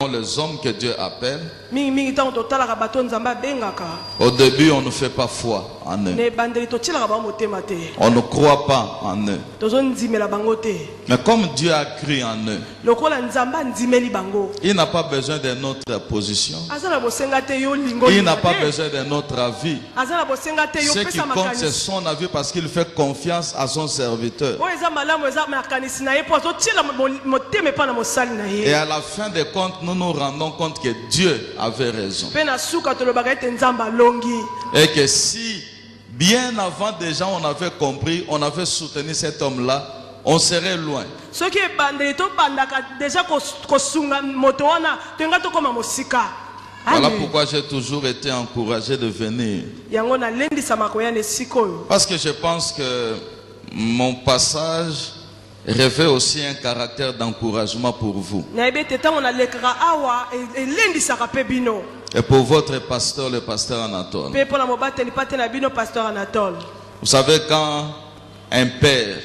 les hommes que Dieu appelle, au début on ne fait pas foi en eux. On ne croit pas en eux. Mais comme Dieu a cru en eux, il n'a pas besoin de notre position. Il n'a pas besoin de notre avis. Ce qui compte, c'est son avis parce qu'il fait confiance à son serviteur. Et à la fin des comptes, nous nous rendons compte que Dieu avait raison. Et que si, bien avant déjà, on avait compris, on avait soutenu cet homme-là, on serait loin. Voilà pourquoi j'ai toujours été encouragé de venir. Parce que je pense que mon passage revêt aussi un caractère d'encouragement pour vous. Et pour votre pasteur, le pasteur Anatole. Vous savez, quand un père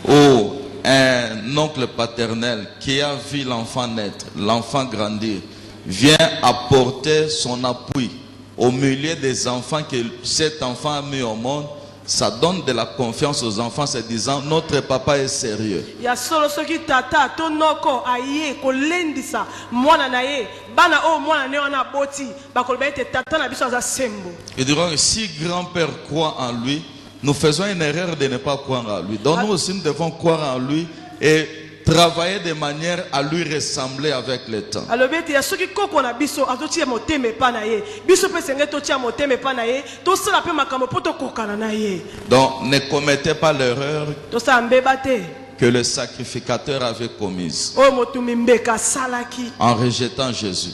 ou un oncle paternel qui a vu l'enfant naître, l'enfant grandir, vient apporter son appui au milieu des enfants que cet enfant a mis au monde, ça donne de la confiance aux enfants, se disant notre papa est sérieux. Et diront, si grand-père croit en lui, nous faisons une erreur de ne pas croire en lui. Donc nous aussi nous devons croire en lui et travailler de manière à lui ressembler avec le temps. Donc ne commettez pas l'erreur que le sacrificateur avait commise en rejetant Jésus.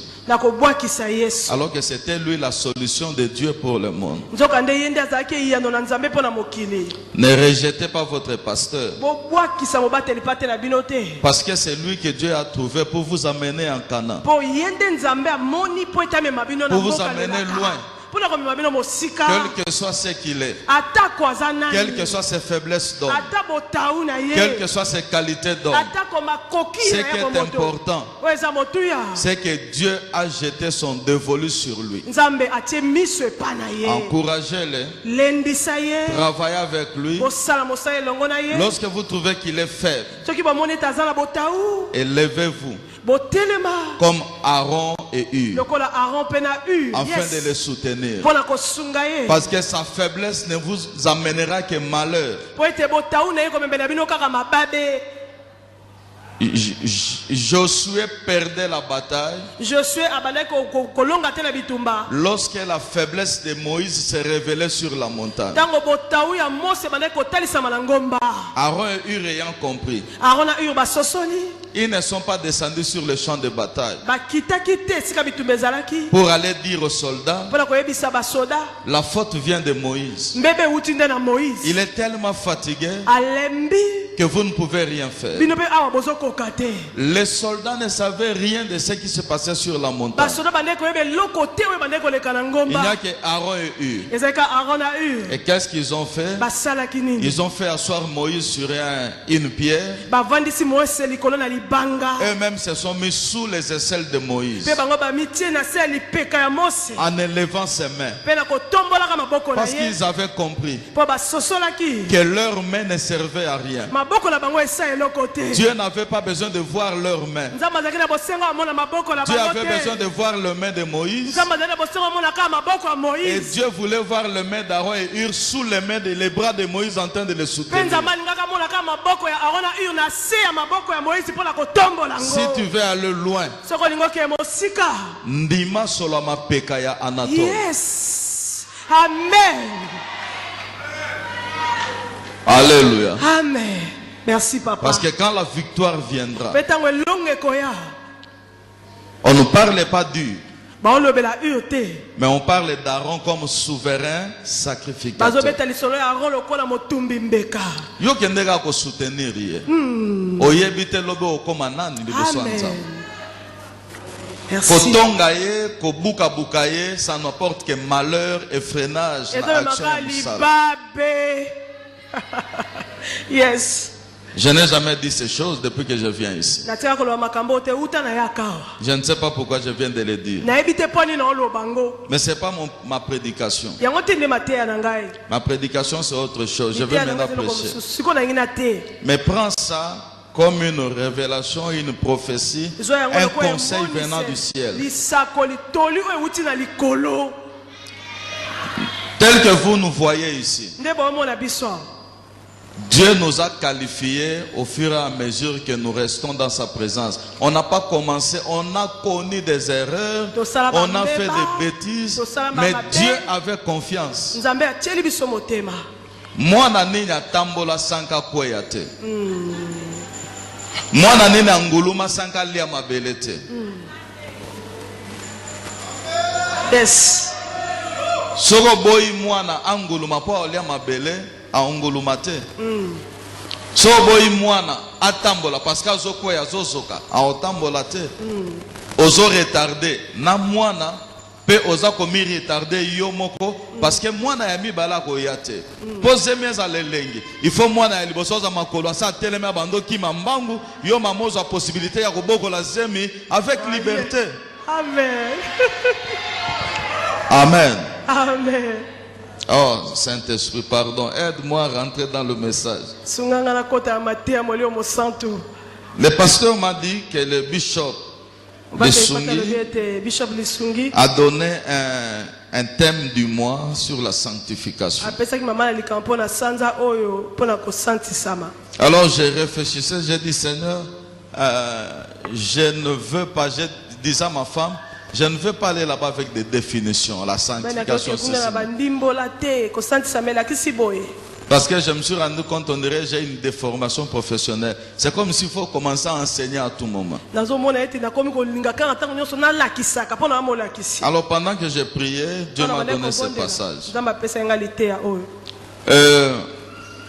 Alors que c'était lui la solution de Dieu pour le monde. Ne rejetez pas votre pasteur. Parce que c'est lui que Dieu a trouvé pour vous amener en Canaan. Pour vous amener loin. Quel que soit ce qu'il est, quelles que soient ses faiblesses d'homme, quelles que soient ses qualités d'homme, ce qui est important, c'est que Dieu a jeté son dévolu sur lui. Encouragez-le, travaillez avec lui. Lorsque vous trouvez qu'il est faible, élevez-vous comme Aaron et Hur, afin de le soutenir. Parce que sa faiblesse ne vous amènera que malheur. Josué perdait la bataille lorsque la faiblesse de Moïse se révélait sur la montagne. Aaron et Hur ayant compris, ils ne sont pas descendus sur le champ de bataille pour aller dire aux soldats, la faute vient de Moïse. Il est tellement fatigué que vous ne pouvez rien faire. Les soldats ne savaient rien de ce qui se passait sur la montagne. Il n'y a que Aaron et Hur. Et qu'est-ce qu'ils ont fait? Ils ont fait asseoir Moïse sur une pierre. Eux-mêmes se sont mis sous les aisselles de Moïse en élevant ses mains. Parce qu'ils avaient compris que leurs mains ne servaient à rien. Dieu n'avait pas besoin de voir leurs mains. Dieu avait besoin de voir les mains de Moïse. Et Dieu voulait voir les mains d'Aaron et Hur sous les mains les bras de Moïse en train de les soutenir. Si tu veux aller loin, ndima solama pekaya Anatole. Yes. Amen. Alléluia. Amen. Merci papa. Parce que quand la victoire viendra, on ne parle pas d'Hur, mais on parle d'Aaron comme souverain sacrificateur. Yo kendeka ko soutenir ye. Oyebite lobe okoma nani liboso nzambe. Merci. Kotongaye, kobuka bukaye, ça n'apporte que malheur et freinage na action. Yes. Je n'ai jamais dit ces choses depuis que je viens ici. Je ne sais pas pourquoi je viens de les dire. Mais ce n'est pas ma prédication. Ma prédication c'est autre chose. Je vais maintenant prêcher. Mais prends ça comme une révélation, une prophétie, un conseil venant du ciel. Tel que vous nous voyez ici. Dieu nous a qualifiés au fur et à mesure que nous restons dans sa présence. On n'a pas commencé, on a connu des erreurs, on a fait des bêtises, mais Dieu avait confiance. Moi, nani na tambola sanka kweyate. Moi, nani na nguluma sanka lia mabelete. Yes. Soko boy mwana anguluma po lia mabele. Aongolumate. So boy mwana atambola parce que azokweya zozoka aotambola te. Ozo retardé na mwana pe oza komi retardé yo moko parce que mwana ya mibala ko yate. Pose meza lelengi. Il faut mwana ya liboso za makolo sa telema bando ki mambangu yo mamozo possibilité ya koboko la zemi avec liberté. Amen. Amen. Amen. Oh, Saint-Esprit, pardon, aide-moi à rentrer dans le message. Le pasteur m'a dit que le bishop Lisungi a donné un thème du mois sur la sanctification. Alors j'ai réfléchi, j'ai dit Seigneur, je ne veux pas, je disais à ma femme, je ne veux pas aller là-bas avec des définitions. La sanctification, parce que je me suis rendu compte, on dirait j'ai une déformation professionnelle. C'est comme s'il faut commencer à enseigner à tout moment. Alors pendant que j'ai prié, Dieu m'a donné ce passage.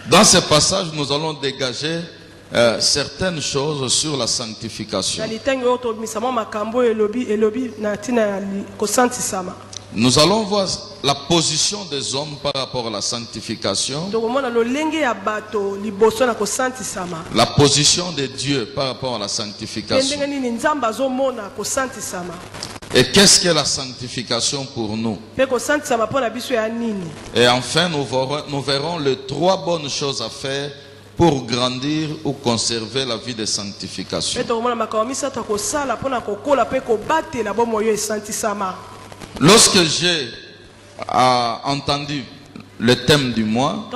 Dans ce passage, nous allons dégager certaines choses sur la sanctification. Nous allons voir la position des hommes par rapport à la sanctification, la position de Dieu par rapport à la sanctification, et qu'est-ce que la sanctification pour nous. Et enfin nous verrons les 3 bonnes choses à faire pour grandir ou conserver la vie de sanctification. Lorsque j'ai entendu le thème du mois,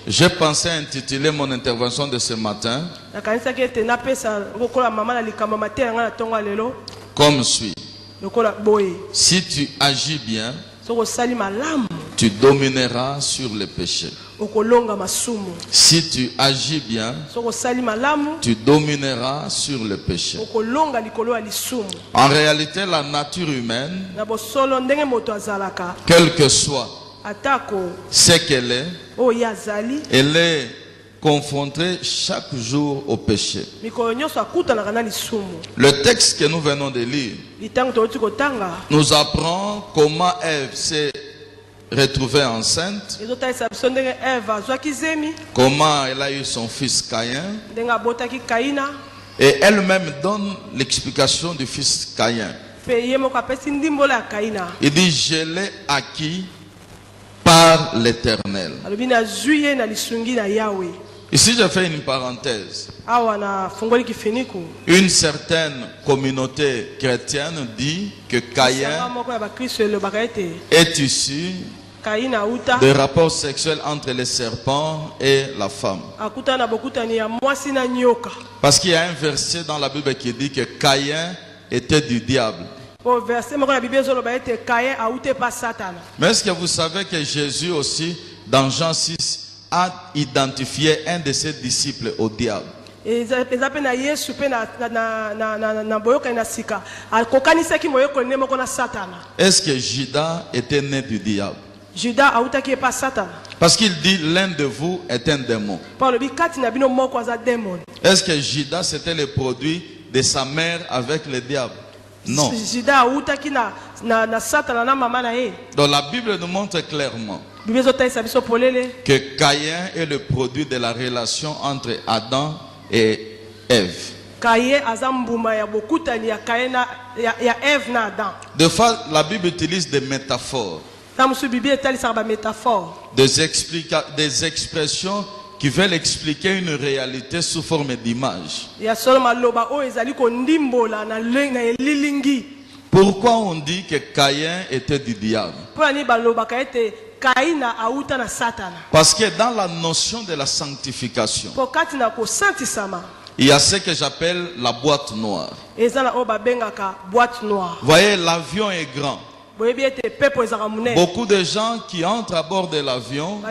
j'ai pensé intituler mon intervention de ce matin comme suit. Si tu agis bien, tu domineras sur le péché. Si tu agis bien, tu domineras sur le péché. En réalité, la nature humaine, quel que soit ce qu'elle est, elle est confrontée chaque jour au péché. Le texte que nous venons de lire nous apprend comment Ève s'est retrouvée enceinte, comment elle a eu son fils Caïn, et elle-même donne l'explication du fils Caïn. Il dit: je l'ai acquis par l'Éternel. Ici je fais une parenthèse. Une certaine communauté chrétienne dit que Caïn est issu de rapports sexuels entre les serpents et la femme. Parce qu'il y a un verset dans la Bible qui dit que Caïn était du diable. Mais est-ce que vous savez que Jésus aussi, dans Jean 6, a identifié un de ses disciples au diable? Est-ce que Judas était né du diable? Parce qu'il dit l'un de vous est un démon. Est-ce que Judas c'était le produit de sa mère avec le diable? Non. Donc la Bible nous montre clairement que Caïn est le produit de la relation entre Adam et Ève. De fois, la Bible utilise des métaphores, des expressions qui veulent expliquer une réalité sous forme d'image. Pourquoi on dit que Caïn était du diable? Parce que dans la notion de la sanctification, il y a ce que j'appelle la boîte noire. Voyez, l'avion est grand. Beaucoup de gens qui entrent à bord de l'avion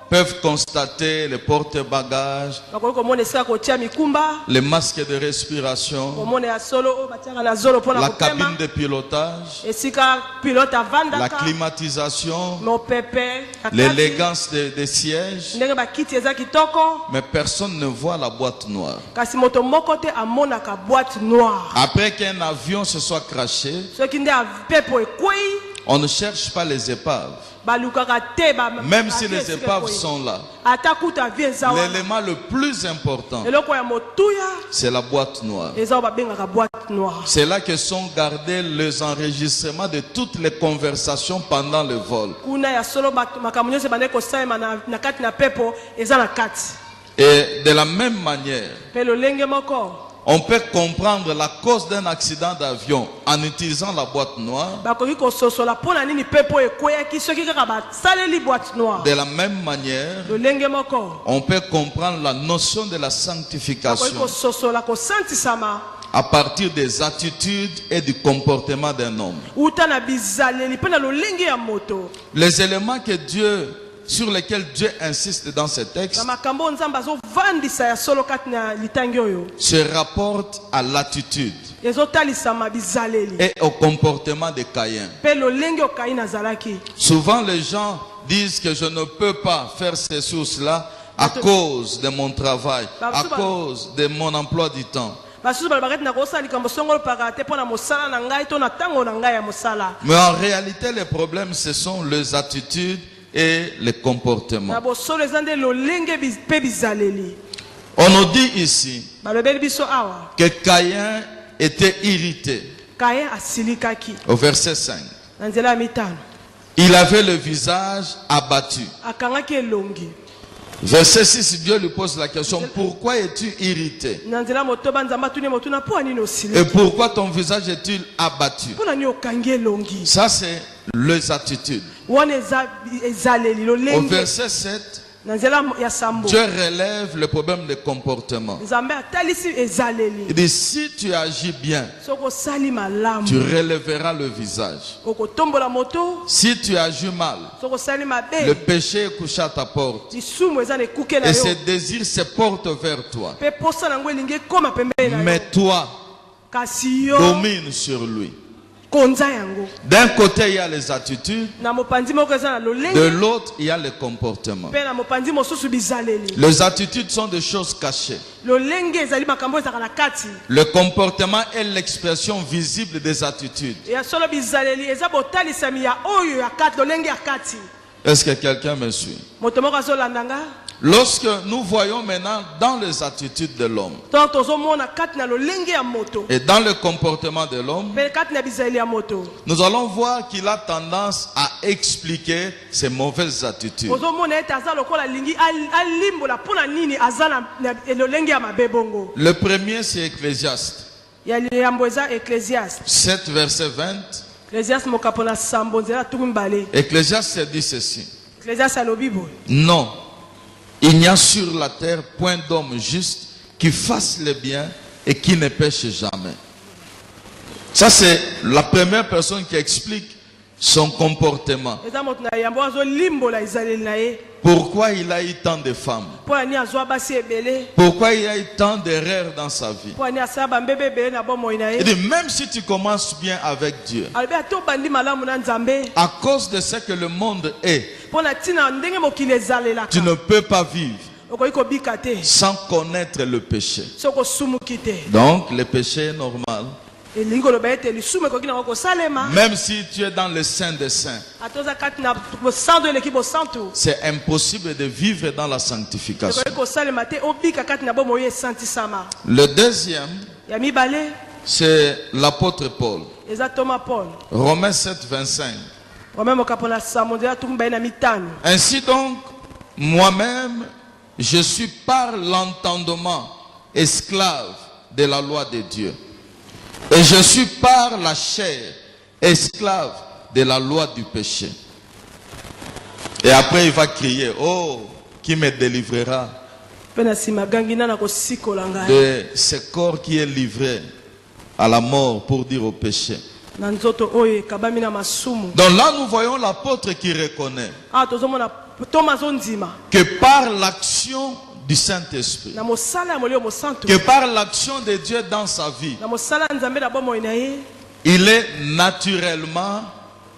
peuvent constater les porte-bagages, les masques de respiration, la cabine de pilotage, la climatisation, l'élégance des sièges, mais personne ne voit la boîte noire. Après qu'un avion se soit crashé, on ne cherche pas les épaves. Même si les épaves sont là, l'élément le plus important, c'est la boîte noire. C'est là que sont gardés les enregistrements de toutes les conversations pendant le vol. Et de la même manière, on peut comprendre la cause d'un accident d'avion en utilisant la boîte noire. De la même manière, on peut comprendre la notion de la sanctification à partir des attitudes et du comportement d'un homme. Les éléments sur lesquels Dieu insiste dans ce texte se rapportent à l'attitude et au comportement de Caïn. Souvent les gens disent que je ne peux pas faire ceci ou cela à cause de mon travail, à cause de mon emploi du temps. Mais en réalité, les problèmes, ce sont les attitudes et les comportements. On nous dit ici que Caïn était irrité. Au verset 5. Il avait le visage abattu. Verset 6, Dieu lui pose la question: pourquoi es-tu irrité? Et pourquoi ton visage est-il abattu? Ça, c'est les attitudes. Au verset 7, Dieu relève le problème de comportement. Il dit: si tu agis bien, tu relèveras le visage. Si tu agis mal, le péché est couché à ta porte et ses désirs se portent vers toi. Mais toi, domine sur lui. D'un côté, il y a les attitudes, de l'autre, il y a les comportements. Les attitudes sont des choses cachées. Le comportement est l'expression visible des attitudes. Est-ce que quelqu'un me suit? Lorsque nous voyons maintenant dans les attitudes de l'homme et dans le comportement de l'homme, nous allons voir qu'il a tendance à expliquer ses mauvaises attitudes. Le premier, c'est Ecclésiaste 7 verset 20. Ecclésiaste dit ceci: non, il n'y a sur la terre point d'homme juste qui fasse le bien et qui ne pêche jamais. Ça, c'est la première personne qui explique son comportement. Pourquoi il a eu tant de femmes? Pourquoi il a eu tant d'erreurs dans sa vie? Il dit: même si tu commences bien avec Dieu, à cause de ce que le monde est, tu ne peux pas vivre sans connaître le péché. Donc le péché est normal. Même si tu es dans le sein des saints, c'est impossible de vivre dans la sanctification. Le deuxième, c'est l'apôtre Paul. Romains 7, 25. Ainsi donc, moi-même, je suis par l'entendement esclave de la loi de Dieu. Et je suis par la chair esclave de la loi du péché. Et après il va crier, oh, qui me délivrera de ce corps qui est livré à la mort pour dire au péché. Donc là nous voyons l'apôtre qui reconnaît que par l'action du Saint-Esprit, que par l'action de Dieu dans sa vie, il est naturellement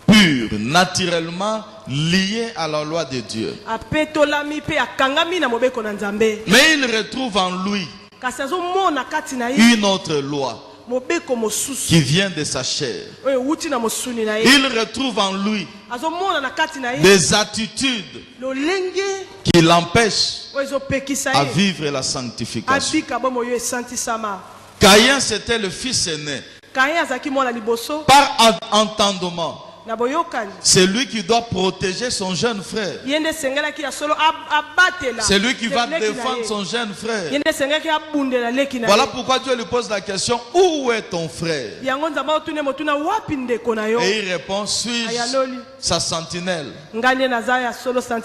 pur, naturellement lié à la loi de Dieu. Mais il retrouve en lui une autre loi qui vient de sa chair. Il retrouve en lui des attitudes qui l'empêchent à vivre la sanctification. Caïn, c'était le fils aîné. Par entendement, c'est lui qui doit protéger son jeune frère. C'est lui qui va défendre son jeune frère. Voilà pourquoi Dieu lui pose la question, où est ton frère? Et il répond, suis-je sa sentinelle?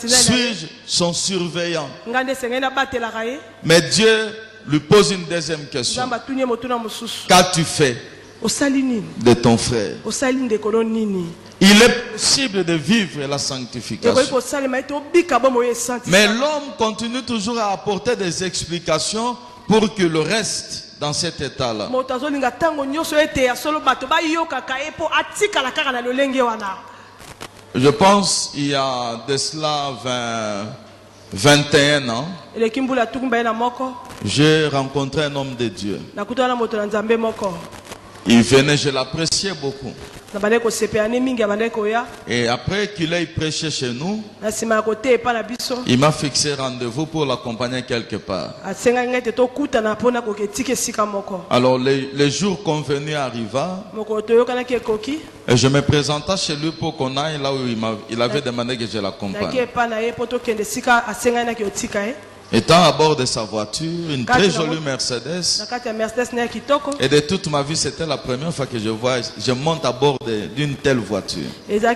Suis-je son surveillant? Mais Dieu lui pose une deuxième question. Qu'as-tu fait de ton frère? Il est possible de vivre la sanctification. Mais l'homme continue toujours à apporter des explications pour que le reste dans cet état-là. Je pense il y a de cela 21 ans, j'ai rencontré un homme de Dieu. Il venait, je l'appréciais beaucoup. Et après qu'il ait prêché chez nous, il m'a fixé rendez-vous pour l'accompagner quelque part. Alors les jours convenus arriva et je me présenta chez lui pour qu'on aille là où il avait demandé que je l'accompagne. Étant à bord de sa voiture, une très jolie Mercedes, et de toute ma vie, c'était la première fois que je monte à bord d'une telle voiture. Alors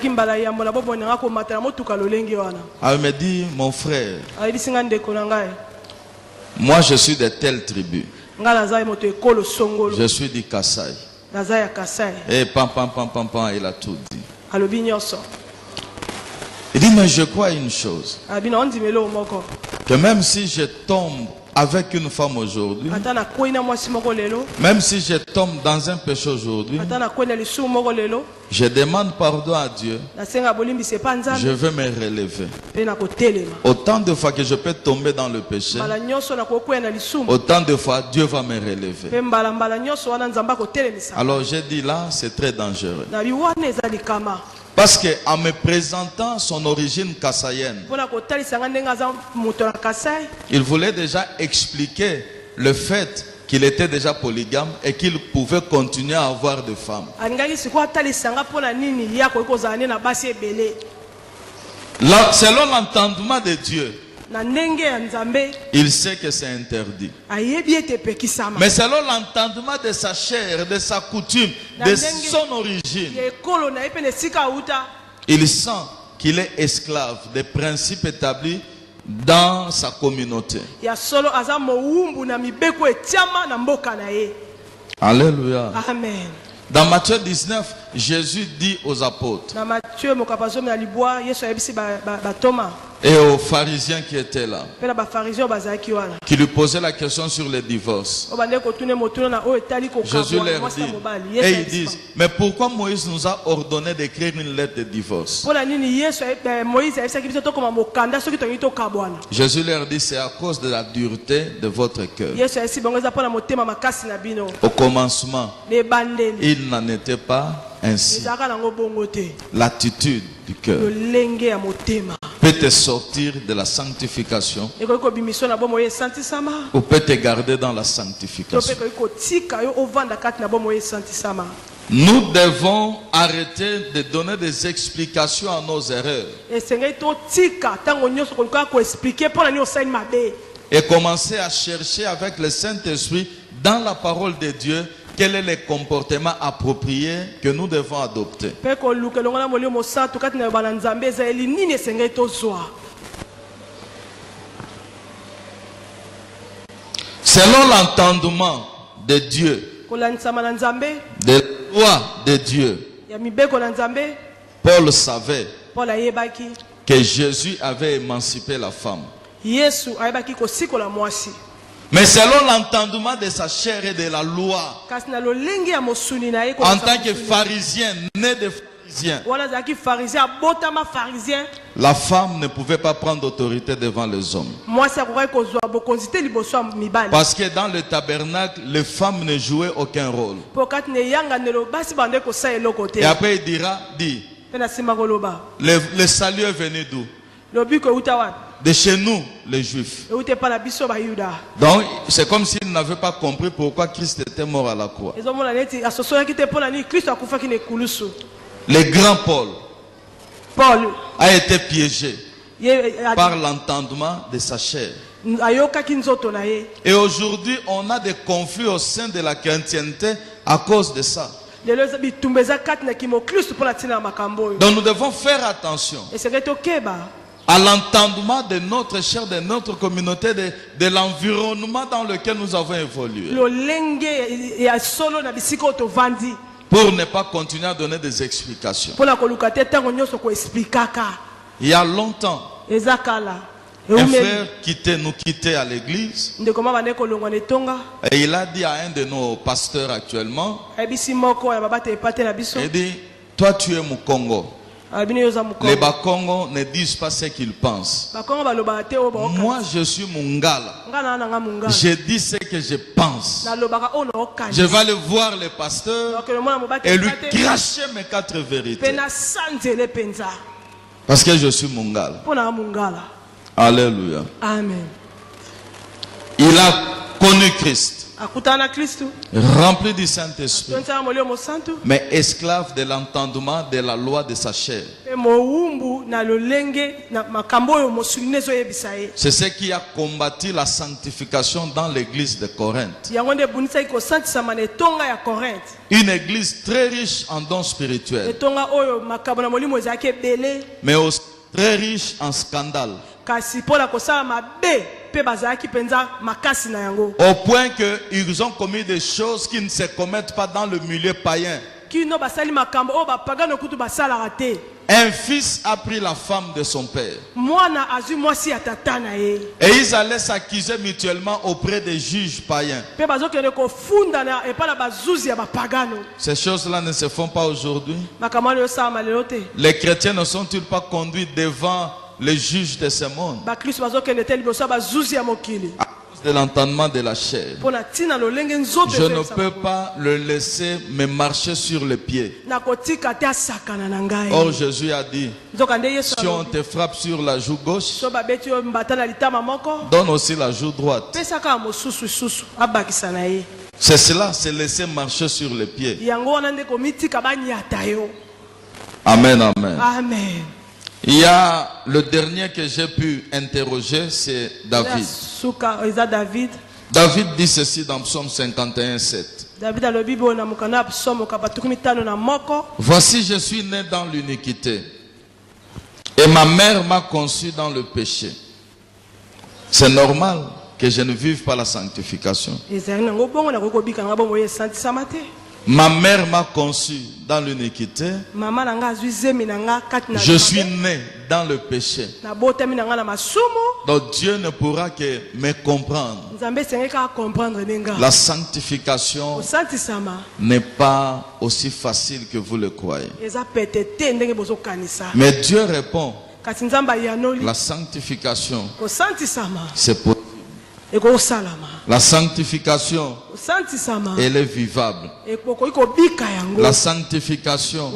il me dit, mon frère, moi je suis de telle tribu. Je suis du Kassai. Et pam, il a tout dit. Il dit, mais je crois une chose, que même si je tombe avec une femme aujourd'hui, même si je tombe dans un péché aujourd'hui, je demande pardon à Dieu, je veux me relever. Autant de fois que je peux tomber dans le péché, autant de fois Dieu va me relever. Alors j'ai dit là, c'est très dangereux. Parce qu'en me présentant son origine kassaïenne, il voulait déjà expliquer le fait qu'il était déjà polygame et qu'il pouvait continuer à avoir des femmes. Là, selon l'entendement de Dieu, il sait que c'est interdit. Mais selon l'entendement de sa chair, de sa coutume, de son origine, il sent qu'il est esclave des principes établis dans sa communauté. Alléluia. Amen. Dans Matthieu 19, Jésus dit aux apôtres, Et aux pharisiens qui étaient là, qui lui posaient la question sur les divorces. Jésus leur dit, et ils disent, mais pourquoi Moïse nous a ordonné d'écrire une lettre de divorce? Jésus leur dit, c'est à cause de la dureté de votre cœur. Au commencement, il n'en était pas ainsi. L'attitude du cœur peut te sortir de la sanctification ou peut te garder dans la sanctification. Nous devons arrêter de donner des explications à nos erreurs et commencer à chercher avec le Saint-Esprit dans la parole de Dieu quel est le comportement approprié que nous devons adopter. Selon l'entendement de Dieu, de la loi de Dieu, Paul savait que Jésus avait émancipé la femme. Mais selon l'entendement de sa chair et de la loi, en tant que pharisien, né de pharisien, la femme ne pouvait pas prendre autorité devant les hommes. Parce que dans le tabernacle, les femmes ne jouaient aucun rôle. Et après il dira, le salut est venu d'où? De chez nous, les Juifs. Donc, c'est comme s'ils n'avaient pas compris pourquoi Christ était mort à la croix. Le grand Paul a été piégé par l'entendement de sa chair. Et aujourd'hui, on a des conflits au sein de la chrétienté à cause de ça. Donc nous devons faire attention à l'entendement de notre chair, de notre communauté, de l'environnement dans lequel nous avons évolué. Pour ne pas continuer à donner des explications. Il y a longtemps, un frère nous quittait à l'église. Et il a dit à un de nos pasteurs actuellement, il dit, toi tu es Mukongo. Les Bakongo ne disent pas ce qu'ils pensent. Moi je suis Mungala. Je dis ce que je pense. Je vais aller voir le pasteur et lui cracher mes 4 vérités. Parce que je suis Mungala. Alléluia. Amen. Il a connu Christ. Rempli du Saint-Esprit, mais esclave de l'entendement de la loi de sa chair. C'est ce qui a combattu la sanctification dans l'église de Corinthe. Une église très riche en dons spirituels, mais aussi très riche en scandales. Au point qu'ils ont commis des choses qui ne se commettent pas dans le milieu païen. Un fils a pris la femme de son père. Et ils allaient s'accuser mutuellement auprès des juges païens. Ces choses-là ne se font pas aujourd'hui. Les chrétiens ne sont-ils pas conduits devant les juges de ce monde à cause de l'entendement de la chair? Je ne peux pas le laisser me marcher sur les pieds. Or Jésus a dit, si on te frappe sur la joue gauche, donne aussi la joue droite. C'est cela, c'est laisser marcher sur les pieds. Amen, amen. Amen. Il y a le dernier que j'ai pu interroger, c'est David. David dit ceci dans Psaume 51:7. Voici, je suis né dans l'iniquité et ma mère m'a conçu dans le péché. C'est normal que je ne vive pas la sanctification. Ma mère m'a conçu dans l'iniquité. Je suis né dans le péché. Donc Dieu ne pourra que me comprendre. La sanctification n'est pas aussi facile que vous le croyez. Mais Dieu répond. La sanctification, c'est possible. La sanctification, elle est vivable. La sanctification,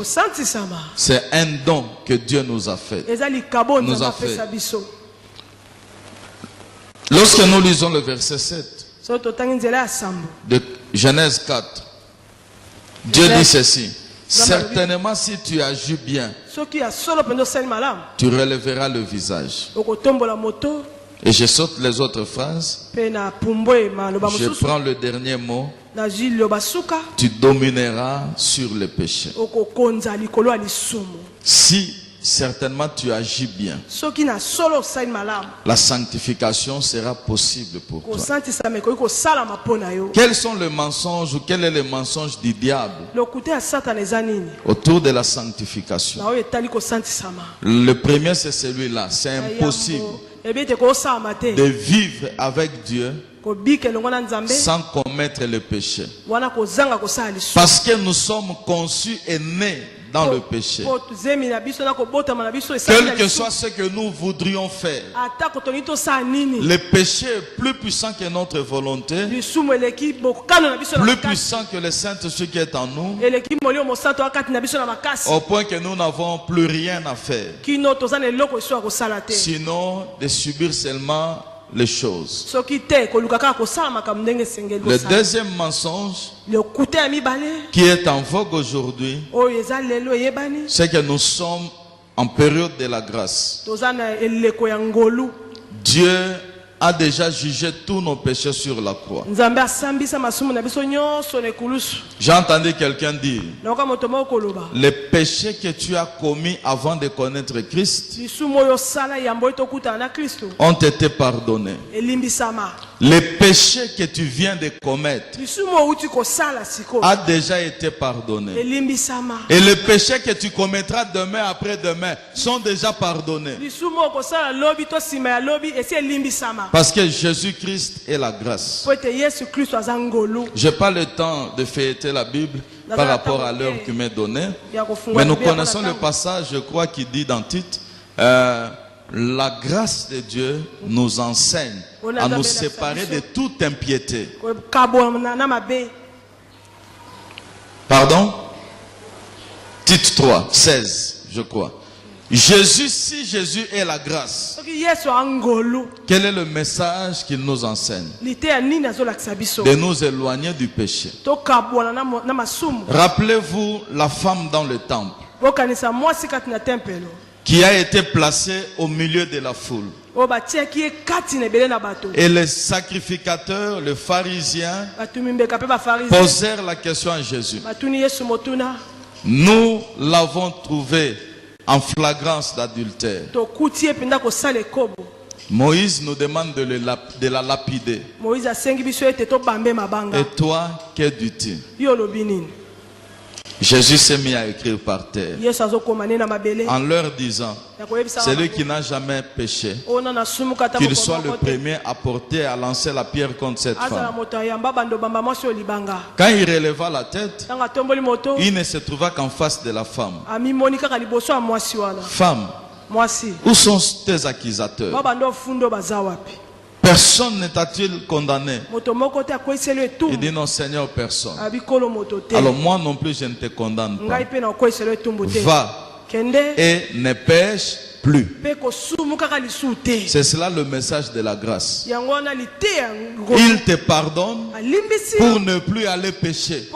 c'est un don que Dieu nous a fait. Lorsque nous lisons le verset 7 de Genèse 4, Dieu dit ceci: certainement si tu agis bien, tu relèveras le visage. Et je saute les autres phrases. Je prends le dernier mot. Tu domineras sur le péché. Si certainement tu agis bien, la sanctification sera possible pour toi. Quels sont les mensonges ou quel est le mensonge du diable autour de la sanctification? Le premier, c'est celui-là. C'est impossible de vivre avec Dieu sans commettre le péché. Parce que nous sommes conçus et nés dans le péché. Quel que soit ce que nous voudrions faire, le péché est plus puissant que notre volonté, plus puissant que le Saint-Esprit qui est en nous, au point que nous n'avons plus rien à faire, sinon de subir seulement les choses. Le deuxième mensonge qui est en vogue aujourd'hui, c'est que nous sommes en période de la grâce. Dieu a déjà jugé tous nos péchés sur la croix. J'ai entendu quelqu'un dire: les péchés que tu as commis avant de connaître Christ ont été pardonnés. Les péchés que tu viens de commettre a déjà été pardonné. Et les péchés que tu commettras demain après-demain sont déjà pardonnés. Parce que Jésus-Christ est la grâce. Je n'ai pas le temps de feuilleter la Bible par rapport à l'heure qui m'est donnée. Mais nous connaissons le passage, je crois, qui dit dans Tite, la grâce de Dieu nous enseigne à nous séparer de toute impiété. Pardon? Tite 3, 16, je crois. Jésus, si Jésus est la grâce, quel est le message qu'il nous enseigne? De nous éloigner du péché. Rappelez-vous la femme dans le temple qui a été placée au milieu de la foule. Et les sacrificateurs, les pharisiens, posèrent la question à Jésus. Nous l'avons trouvé en flagrance d'adultère. Moïse nous demande de la lapider. Et toi, que dis-tu? Jésus s'est mis à écrire par terre en leur disant: celui qui n'a jamais péché, qu'il soit le premier à porter, à lancer la pierre contre cette femme. Quand il releva la tête, il ne se trouva qu'en face de la femme. Femme, où sont tes accusateurs? Personne ne t'a-t-il condamné? Il dit: non, Seigneur, personne. Alors moi non plus je ne te condamne pas. Va et ne pêche plus. C'est cela le message de la grâce. Il te pardonne pour ne plus aller pécher.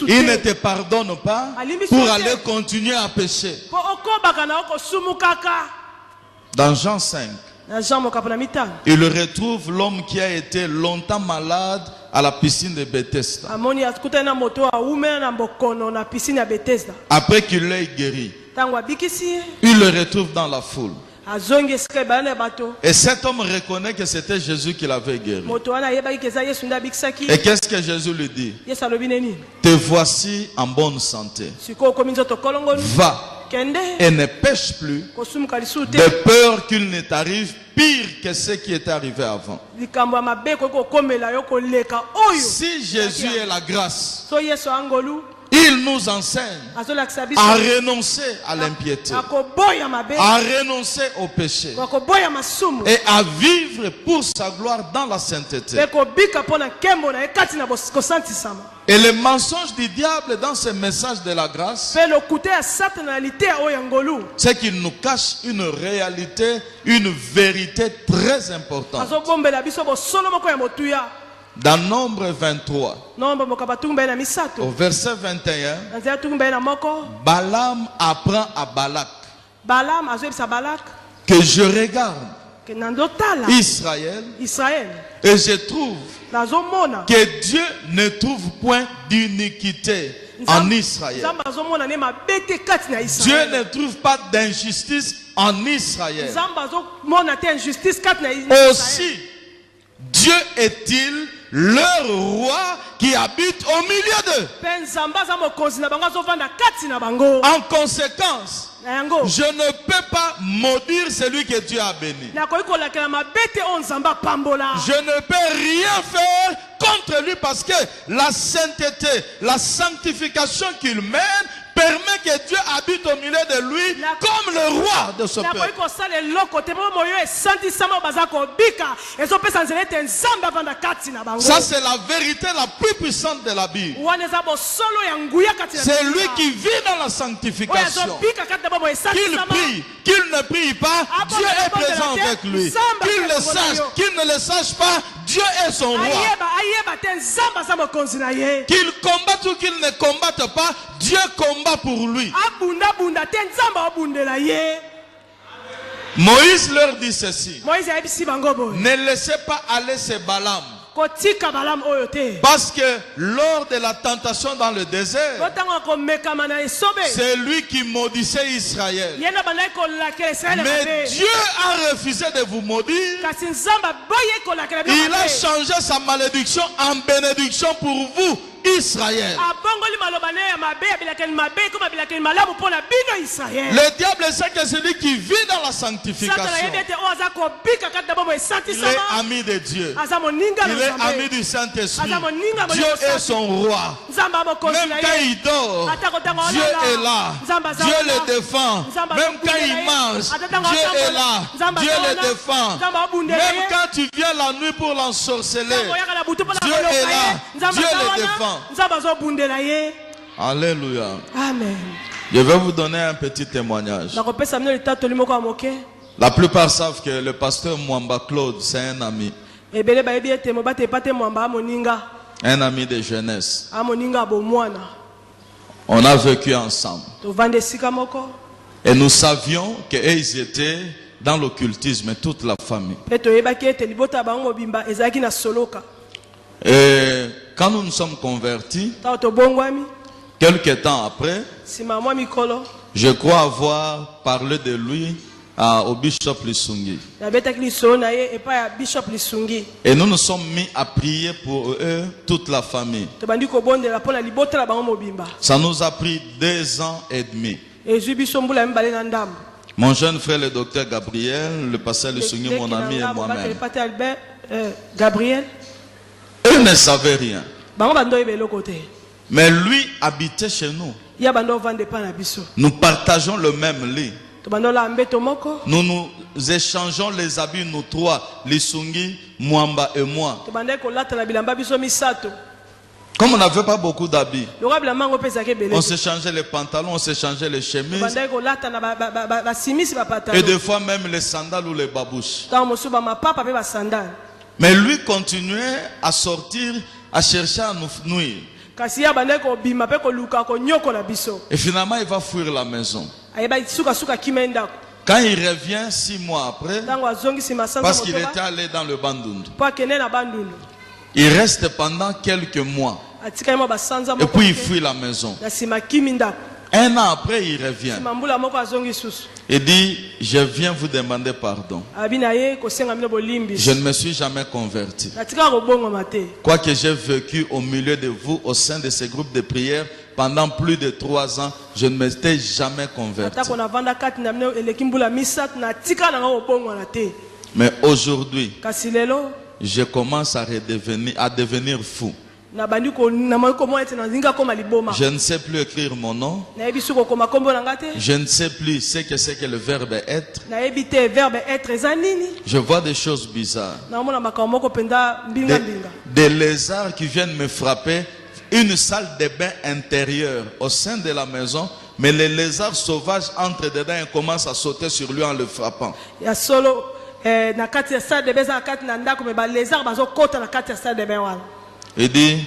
Il ne te pardonne pas pour aller continuer à pécher. Dans Jean 5, il retrouve l'homme qui a été longtemps malade à la piscine de Bethesda. Après qu'il l'ait guéri, il le retrouve dans la foule. Et cet homme reconnaît que c'était Jésus qui l'avait guéri. Et qu'est-ce que Jésus lui dit? Te voici en bonne santé. Va et ne pêche plus, de peur qu'il ne t'arrive pire que ce qui était arrivé avant. Si Jésus est la grâce, il nous enseigne à renoncer à l'impiété, à renoncer au péché et à vivre pour sa gloire dans la sainteté. Et le mensonge du diable dans ce message de la grâce, c'est qu'il nous cache une réalité, une vérité très importante. Dans Nombre 23, au verset 21, Balaam apprend à Balak que je regarde Israël et je trouve que Dieu ne trouve point d'iniquité en Israël. Dieu ne trouve pas d'injustice en Israël. Aussi, Dieu est-il leur roi qui habite au milieu d'eux. En conséquence, je ne peux pas maudire celui que Dieu a béni. Je ne peux rien faire contre lui parce que la sainteté, la sanctification qu'il mène permet que Dieu habite au milieu de lui comme le roi de ce peuple. Ça, c'est la vérité la plus puissante de la Bible. C'est lui qui vit dans la sanctification. Qu'il prie, qu'il ne prie pas, Dieu est présent avec lui. Qu'il le sache, qu'il ne le sache pas, Dieu est son roi. Qu'il combatte ou qu'il ne combatte pas, Dieu combat pour lui. Moïse leur dit ceci: ne laissez pas aller ce Balaam. Parce que lors de la tentation dans le désert, c'est lui qui maudissait Israël. Mais Dieu a refusé de vous maudire. Il a changé sa malédiction en bénédiction pour vous, Israël. Le diable sait que celui qui vit dans la sanctification, il est ami de Dieu. Il est ami du Saint-Esprit. Dieu est son roi. Même quand il dort, Dieu est là. Dieu le défend. Même quand il mange, Dieu est là. Dieu le défend. Même quand tu viens la nuit pour l'ensorceler, Dieu est là. Dieu le défend. Alléluia. Amen. Je vais vous donner un petit témoignage. La plupart savent que le pasteur Mwamba Claude, c'est un ami. Un ami de jeunesse. On a vécu ensemble. Et nous savions qu'ils étaient dans l'occultisme, toute la famille. Et quand nous nous sommes convertis, quelques temps après, je crois avoir parlé de lui au bishop Lisungi. Et nous nous sommes mis à prier pour eux, toute la famille. Ça nous a pris 2 ans et demi. Mon jeune frère, le docteur Gabriel, le pasteur Lisungi, mon ami et moi-même. Eux ne savaient rien. Mais lui habitait chez nous. Nous partageons le même lit. Nous nous échangeons les habits, nous trois, Lisungi, Mwamba et moi. Comme on n'avait pas beaucoup d'habits, on s'échangeait les pantalons, on s'échangeait les chemises. Et des fois même les sandales ou les babouches. Mais lui continuait à sortir, à chercher à nous nuire. Et finalement, il va fuir la maison. Quand il revient 6 mois après, parce qu'il était allé dans le Bandundu, il reste pendant quelques mois. Et puis il fuit la maison. Un an après, il revient. Il dit, je viens vous demander pardon. Je ne me suis jamais converti. Quoique j'ai vécu au milieu de vous, au sein de ces groupes de prière, pendant plus de 3 ans, je ne m'étais jamais converti. Mais aujourd'hui, je commence à devenir fou. Je ne sais plus écrire mon nom. Je ne sais plus ce que c'est que le verbe être. Je vois des choses bizarres. Des lézards qui viennent me frapper. Une salle de bain intérieure au sein de la maison. Mais les lézards sauvages entrent dedans et commencent à sauter sur lui en le frappant. Il dit,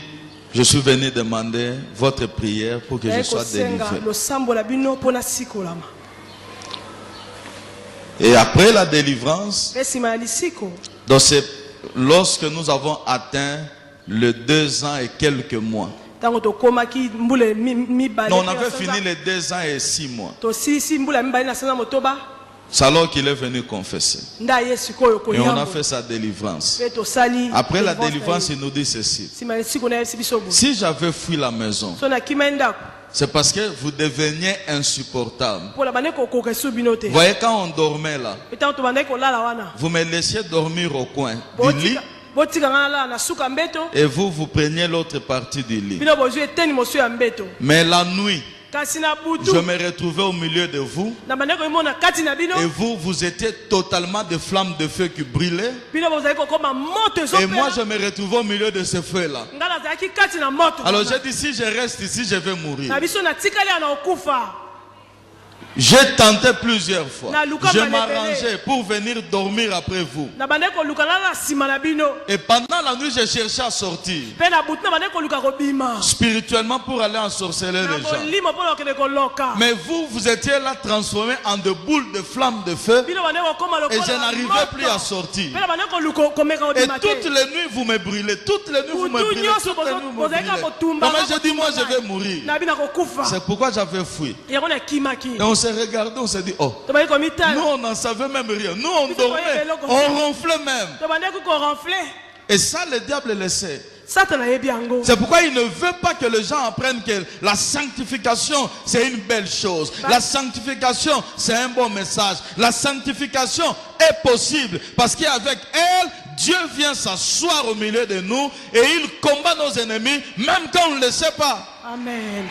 je suis venu demander votre prière pour que je sois délivré. Et après la délivrance, lorsque nous avons atteint le 2 ans et quelques mois, non, on avait fini les 2 ans et 6 mois. C'est alors qu'il est venu confesser. Et on a fait sa délivrance. Après la délivrance, il nous dit ceci. Si j'avais fui la maison, c'est parce que vous deveniez insupportable. Vous voyez, quand on dormait là, vous me laissiez dormir au coin du lit. Et vous preniez l'autre partie du lit. Mais la nuit, je me retrouvais au milieu de vous. Et vous étiez totalement des flammes de feu qui brillaient. Et moi, je me retrouvais au milieu de ce feu-là. Alors j'ai dit, si je reste ici, je vais mourir. J'ai tenté plusieurs fois. Je m'arrangeais pour venir dormir après vous. Et pendant la nuit, j'ai cherché à sortir. Spirituellement pour aller ensorceler les gens. Mais vous étiez là transformé en de boules de flammes de feu. Et je n'arrivais plus à sortir. Et toutes les nuits, vous me brûlez. Toutes les nuits, vous me brûlez. Donc j'ai dit, moi, je vais mourir. C'est pourquoi j'avais fui. Et on s'est regardé, on s'est dit, oh, nous on n'en savait même rien. Nous on dormait, on ronflait même. Et ça, le diable le sait. C'est pourquoi il ne veut pas que les gens apprennent que la sanctification, c'est une belle chose. La sanctification, c'est un bon message. La sanctification est possible parce qu'avec elle, Dieu vient s'asseoir au milieu de nous et il combat nos ennemis, même quand on ne le sait pas. Amen.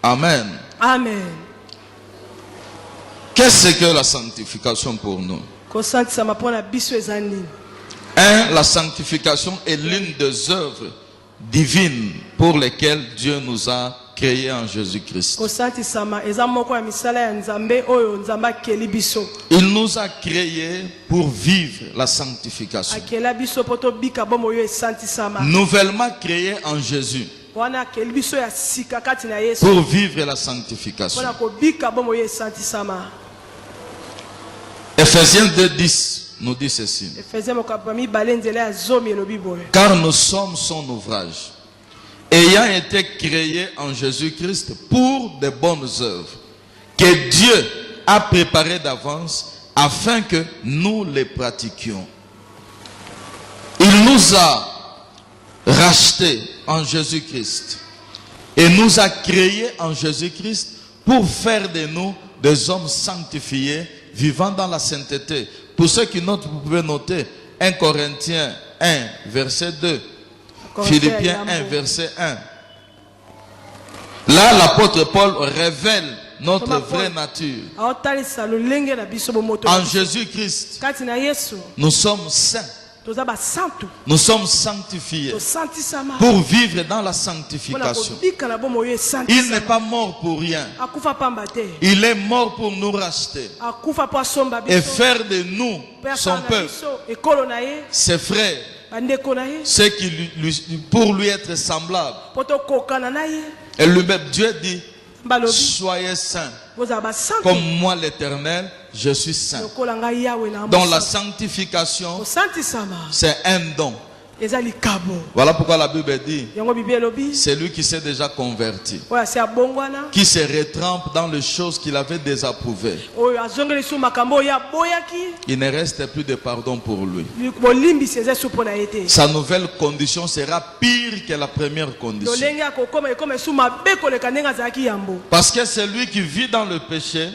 Amen. Amen. Qu'est-ce que la sanctification pour nous? 1. La sanctification est l'une des œuvres divines pour lesquelles Dieu nous a créés en Jésus-Christ. Il nous a créés pour vivre la sanctification. Nouvellement créés en Jésus. Pour vivre la sanctification. Ephésiens 2:10 nous dit ceci. Car nous sommes son ouvrage, ayant été créés en Jésus-Christ pour de bonnes œuvres, que Dieu a préparées d'avance afin que nous les pratiquions. Il nous a rachetés en Jésus-Christ et nous a créés en Jésus-Christ pour faire de nous des hommes sanctifiés, vivant dans la sainteté. Pour ceux qui notent, vous pouvez noter 1 Corinthiens 1, verset 2. Philippiens 1, verset 1. Là, l'apôtre Paul révèle notre vraie nature. En Jésus-Christ, nous sommes saints. Nous sommes sanctifiés pour vivre dans la sanctification. Il n'est pas mort pour rien. Il est mort pour nous racheter et faire de nous son peuple, ses frères, ceux qui pour lui être semblables. Et lui-même, Dieu dit, soyez saints comme moi l'Éternel, je suis saint. Donc la sanctification, c'est un don. Voilà pourquoi la Bible dit, c'est lui qui s'est déjà converti, qui se retrempe dans les choses qu'il avait désapprouvées. Il ne reste plus de pardon pour lui. Sa nouvelle condition sera pire que la première condition. Parce que celui qui vit dans le péché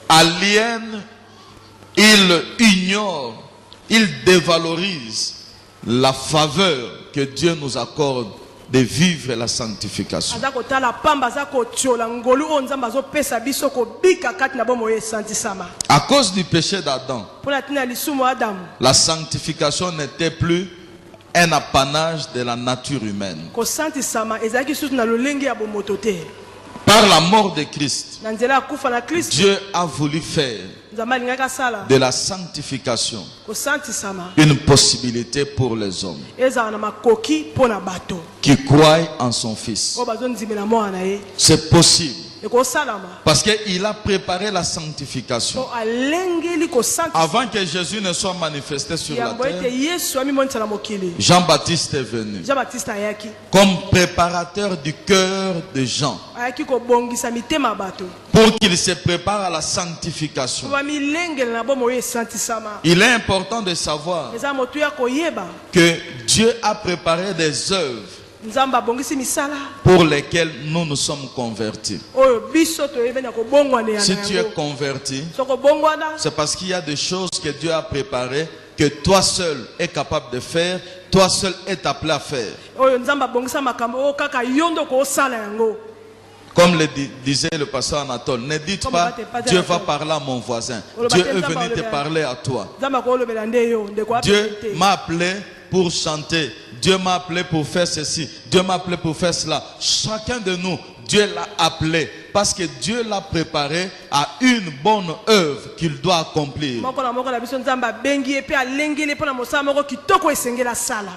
aliène, il ignore, il dévalorise la faveur que Dieu nous accorde de vivre la sanctification. À cause du péché d'Adam, la sanctification n'était plus un apanage de la nature humaine. Par la mort de Christ, Dieu a voulu faire de la sanctification une possibilité pour les hommes qui croient en son Fils. C'est possible. Parce qu'il a préparé la sanctification. Avant que Jésus ne soit manifesté sur la terre, Jean-Baptiste est venu comme préparateur du cœur de Jean, pour qu'il se prépare à la sanctification. Il est important de savoir que Dieu a préparé des œuvres pour lesquels nous nous sommes convertis. Si tu es converti, c'est parce qu'il y a des choses que Dieu a préparées que toi seul es capable de faire, toi seul es appelé à faire. Comme le disait le pasteur Anatole, ne dites pas Dieu va parler à mon voisin. Dieu est venu te parler à toi. Dieu m'a appelé pour chanter. Dieu m'a appelé pour faire ceci. Dieu m'a appelé pour faire cela. Chacun de nous, Dieu l'a appelé parce que Dieu l'a préparé à une bonne œuvre qu'il doit accomplir.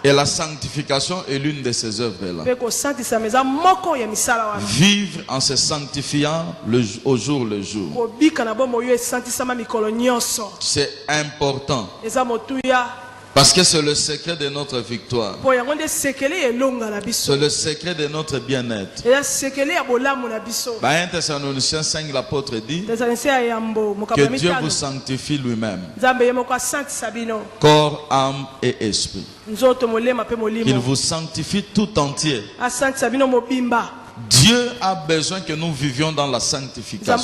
Et la sanctification est l'une de ces œuvres-là. Vivre en se sanctifiant au jour le jour. C'est important. Parce que c'est le secret de notre victoire. C'est le secret de notre bien-être. 1 Thessaloniciens 5, l'apôtre dit que Dieu vous sanctifie lui-même, corps, âme et esprit. Il vous sanctifie tout entier. Dieu a besoin que nous vivions dans la sanctification.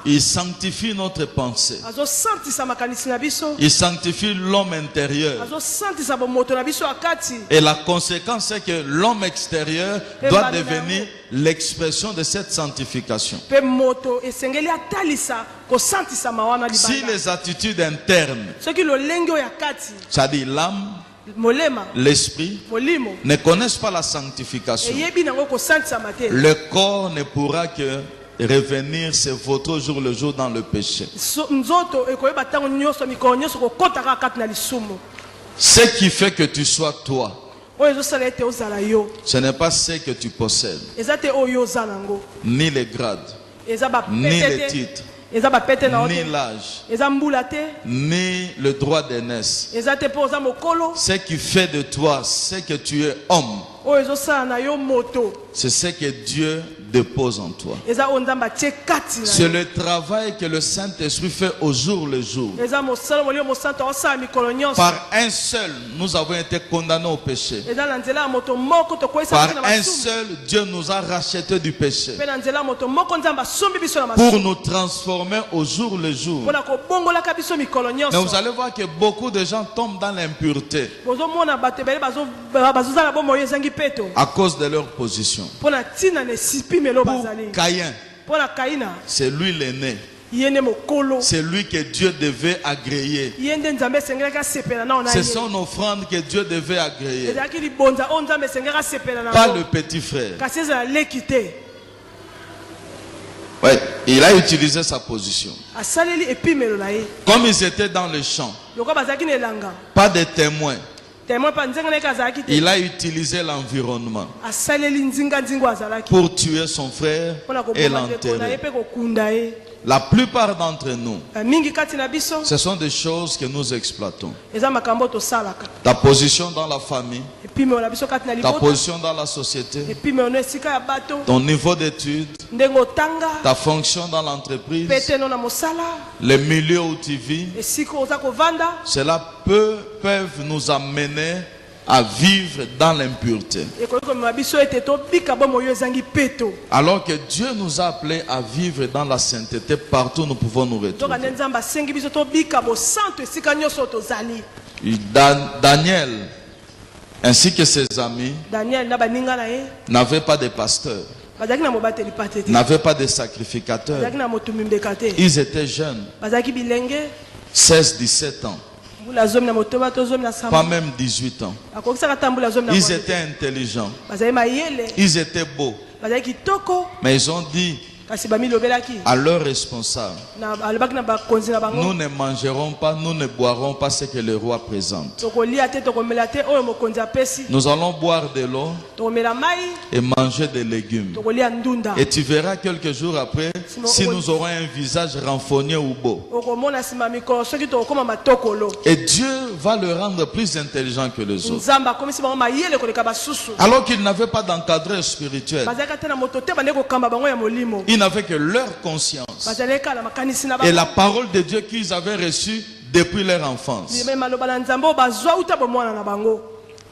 Il sanctifie notre pensée. Il sanctifie l'homme intérieur. Et la conséquence c'est que l'homme extérieur doit devenir l'expression de cette sanctification. Si les attitudes internes, c'est-à-dire l'âme, l'esprit, ne connaissent pas la sanctification, le corps ne pourra que revenir se vautrer au jour le jour dans le péché. Ce qui fait que tu sois toi, ce n'est pas ce que tu possèdes, ni les grades, ni les titres, ni l'âge, ni le droit d'aînesse. Ce qui fait de toi ce que tu es homme, c'est ce que Dieu dépose en toi. C'est le travail que le Saint-Esprit fait au jour le jour. Par un seul, nous avons été condamnés au péché. Par un seul, Dieu nous a rachetés du péché pour nous transformer au jour le jour. Mais vous allez voir que beaucoup de gens tombent dans l'impureté à cause de leur position. Pour Caïn, c'est lui l'aîné. C'est lui que Dieu devait agréer. C'est son offrande que Dieu devait agréer, pas le petit frère. Ouais, il a utilisé sa position. Comme ils étaient dans le champ, pas de témoins, il a utilisé l'environnement pour tuer son frère et l'enterrer. La plupart d'entre nous, ce sont des choses que nous exploitons. Ta position dans la famille, ta position dans la société, ton niveau d'études, ta fonction dans l'entreprise, les milieux où tu vis, cela peuvent nous amener à vivre dans l'impureté. Alors que Dieu nous a appelés à vivre dans la sainteté partout où nous pouvons nous retrouver. Daniel ainsi que ses amis n'avaient pas de pasteur, n'avaient pas de sacrificateurs. Ils étaient jeunes, 16-17 ans. Pas même 18 ans. Ils étaient intelligents. Ils étaient beaux. Mais ils ont dit à leurs responsables, nous ne mangerons pas, nous ne boirons pas ce que le roi présente. Nous allons boire de l'eau et manger des légumes. Et tu verras quelques jours après si nous aurons un visage renfogné ou beau. Et Dieu va le rendre plus intelligent que les autres. Alors qu'ils n'avaient pas d'encadreur spirituel, ils n'avaient que leur conscience et la parole de Dieu qu'ils avaient reçue depuis leur enfance.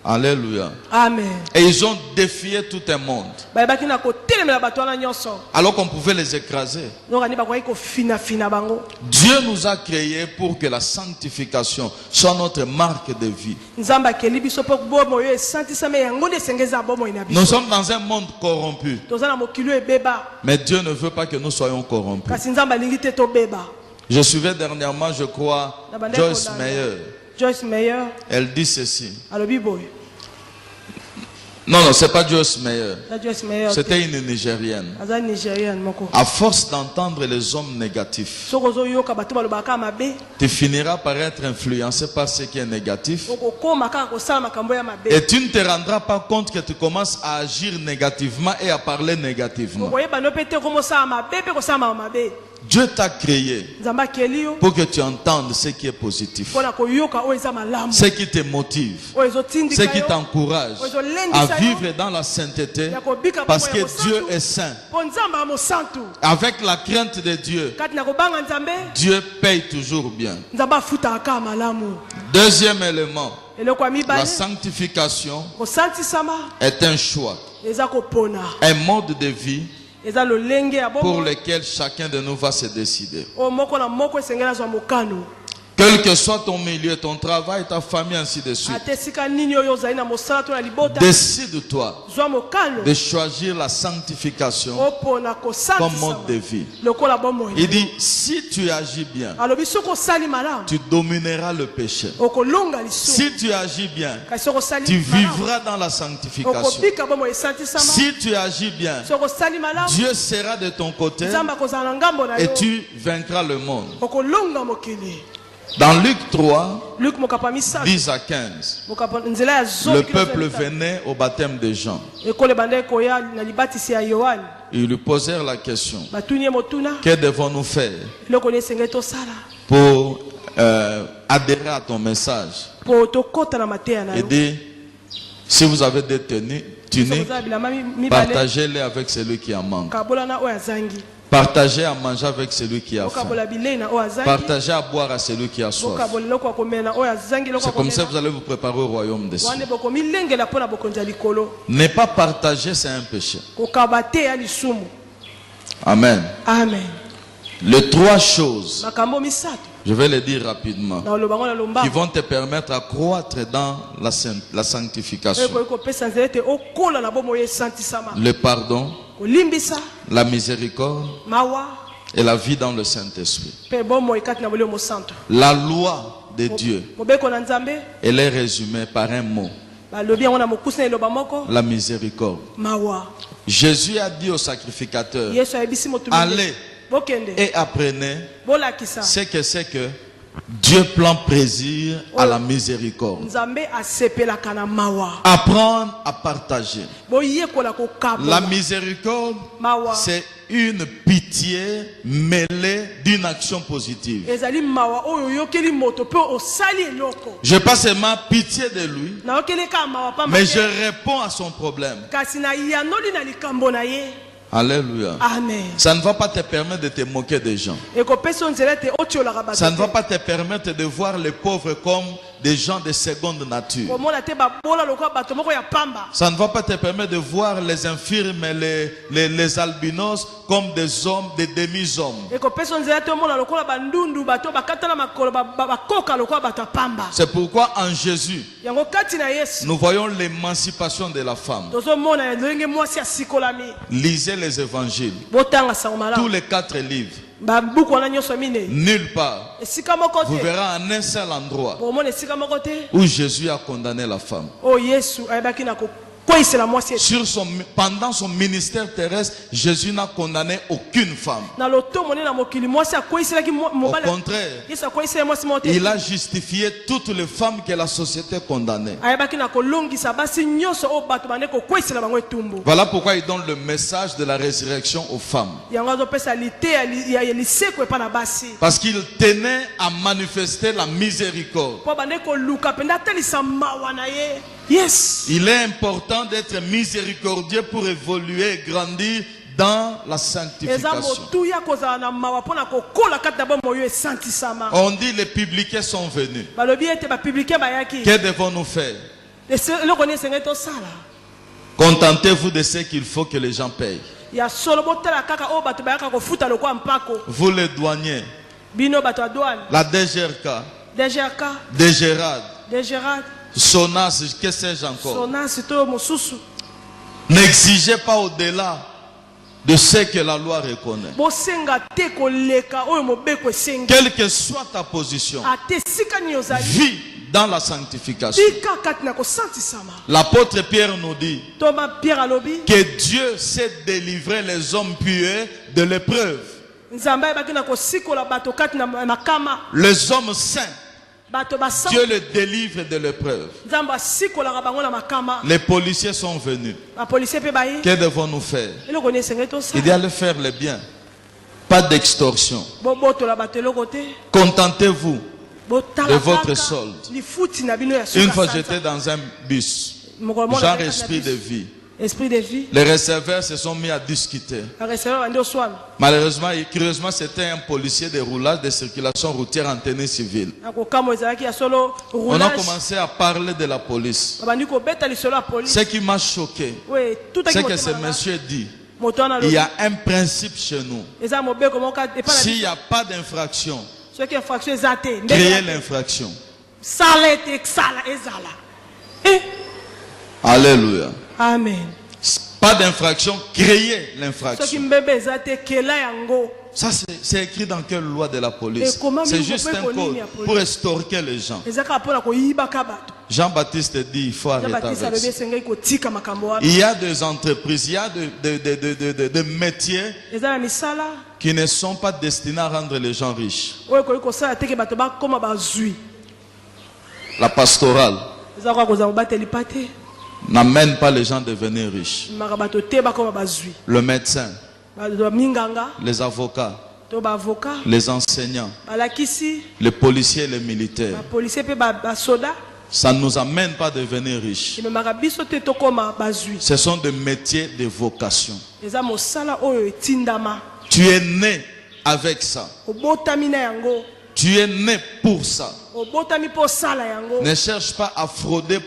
Alléluia. Amen. Et ils ont défié tout un monde. Alors qu'on pouvait les écraser. Dieu nous a créés pour que la sanctification soit notre marque de vie. Nous sommes dans un monde corrompu. Mais Dieu ne veut pas que nous soyons corrompus. Je suivais dernièrement, je crois, Joyce Meyer. Elle dit ceci. Non, c'est pas Joyce Meyer. C'était une Nigérienne. À force d'entendre les hommes négatifs, tu finiras par être influencé par ce qui est négatif. Et tu ne te rendras pas compte que tu commences à agir négativement et à parler négativement. Dieu t'a créé pour que tu entendes ce qui est positif, ce qui te motive, ce qui t'encourage à vivre dans la sainteté, parce que Dieu est saint. Avec la crainte de Dieu, Dieu paye toujours bien. Deuxième élément, la sanctification est un choix, un mode de vie pour lequel chacun de nous va se décider. Quel que soit ton milieu, ton travail, ta famille, ainsi de suite, décide-toi de choisir la sanctification comme mode de vie. Il dit, si tu agis bien, tu domineras le péché. Si tu agis bien, tu vivras dans la sanctification. Si tu agis bien, Dieu sera de ton côté et tu vaincras le monde. Dans Luc 3, 10 à 15, le peuple venait au baptême de Jean. Ils lui posèrent la question, que devons-nous faire pour adhérer à ton message? Il dit, si vous avez des tuniques, partagez-les avec celui qui en manque. Partagez à manger avec celui qui a faim. Partagez à boire à celui qui a soif. C'est comme ça que vous allez vous préparer au royaume des cieux. Ne pas partager, c'est un péché. Amen. Amen. Les trois choses, je vais les dire rapidement, qui vont te permettre à croître dans la sanctification. Le pardon, la miséricorde et la vie dans le Saint-Esprit. La loi de Dieu, elle est résumée par un mot: la miséricorde. Jésus a dit au sacrificateur, allez et apprenez ce que c'est que Dieu prend plaisir à la miséricorde. Apprendre à partager. La miséricorde, c'est une pitié mêlée d'une action positive. Je n'ai pas seulement pitié de lui, mais je réponds à son problème. Alléluia. Amen. Ça ne va pas te permettre de te moquer des gens. Ça ne va pas te permettre de voir les pauvres comme des gens de seconde nature. Ça ne va pas te permettre de voir les infirmes et les albinos comme des hommes, des demi-hommes. C'est pourquoi en Jésus, nous voyons l'émancipation de la femme. Lisez les évangiles. Tous les 4 livres. Nulle part. Vous verrez en un seul endroit où Jésus a condamné la femme. Pendant son ministère terrestre, Jésus n'a condamné aucune femme. Au contraire, il a justifié toutes les femmes que la société condamnait. Voilà pourquoi il donne le message de la résurrection aux femmes. Parce qu'il tenait à manifester la miséricorde. Yes. Il est important d'être miséricordieux pour évoluer et grandir dans la sanctification. On dit les publicains sont venus. Que devons-nous faire? Contentez-vous de ce qu'il faut que les gens payent. Vous les douaniers, la DGRK, DGRAD, Sonas, que sais-je encore. N'exigez pas au-delà de ce que la loi reconnaît. Quelle que soit ta position, vis dans la sanctification. L'apôtre Pierre nous dit que Dieu sait délivrer les hommes pieux de l'épreuve. Les hommes saints, Dieu les délivre de l'épreuve. Les policiers sont venus. Que devons-nous faire? Il dit aller faire le bien. Pas d'extorsion. Contentez-vous de votre solde. Une fois j'étais dans un bus, genre esprit de vie. Les receveurs se sont mis à discuter. Malheureusement et curieusement, c'était un policier de roulage de circulation routière en tenue civile. On a commencé à parler de la police. Ce qui m'a choqué, c'est que ce monsieur dit: il y a un principe chez nous. S'il n'y a pas d'infraction, créez l'infraction. Alléluia. Amen. Pas d'infraction, créez l'infraction. Ça c'est écrit dans quelle loi de la police? C'est juste un code pour estorquer les gens. Jean-Baptiste dit il faut arrêter avec ça. Il y a des entreprises, il y a des métiers qui ne sont pas destinés à rendre les gens riches. La pastorale n'amène pas les gens à devenir riches. Le médecin, les avocats, les enseignants, les policiers et les militaires, ça ne nous amène pas à devenir riches. Ce sont des métiers de vocation. Tu es né avec ça. Tu es né pour ça. Ne cherche pas à frauder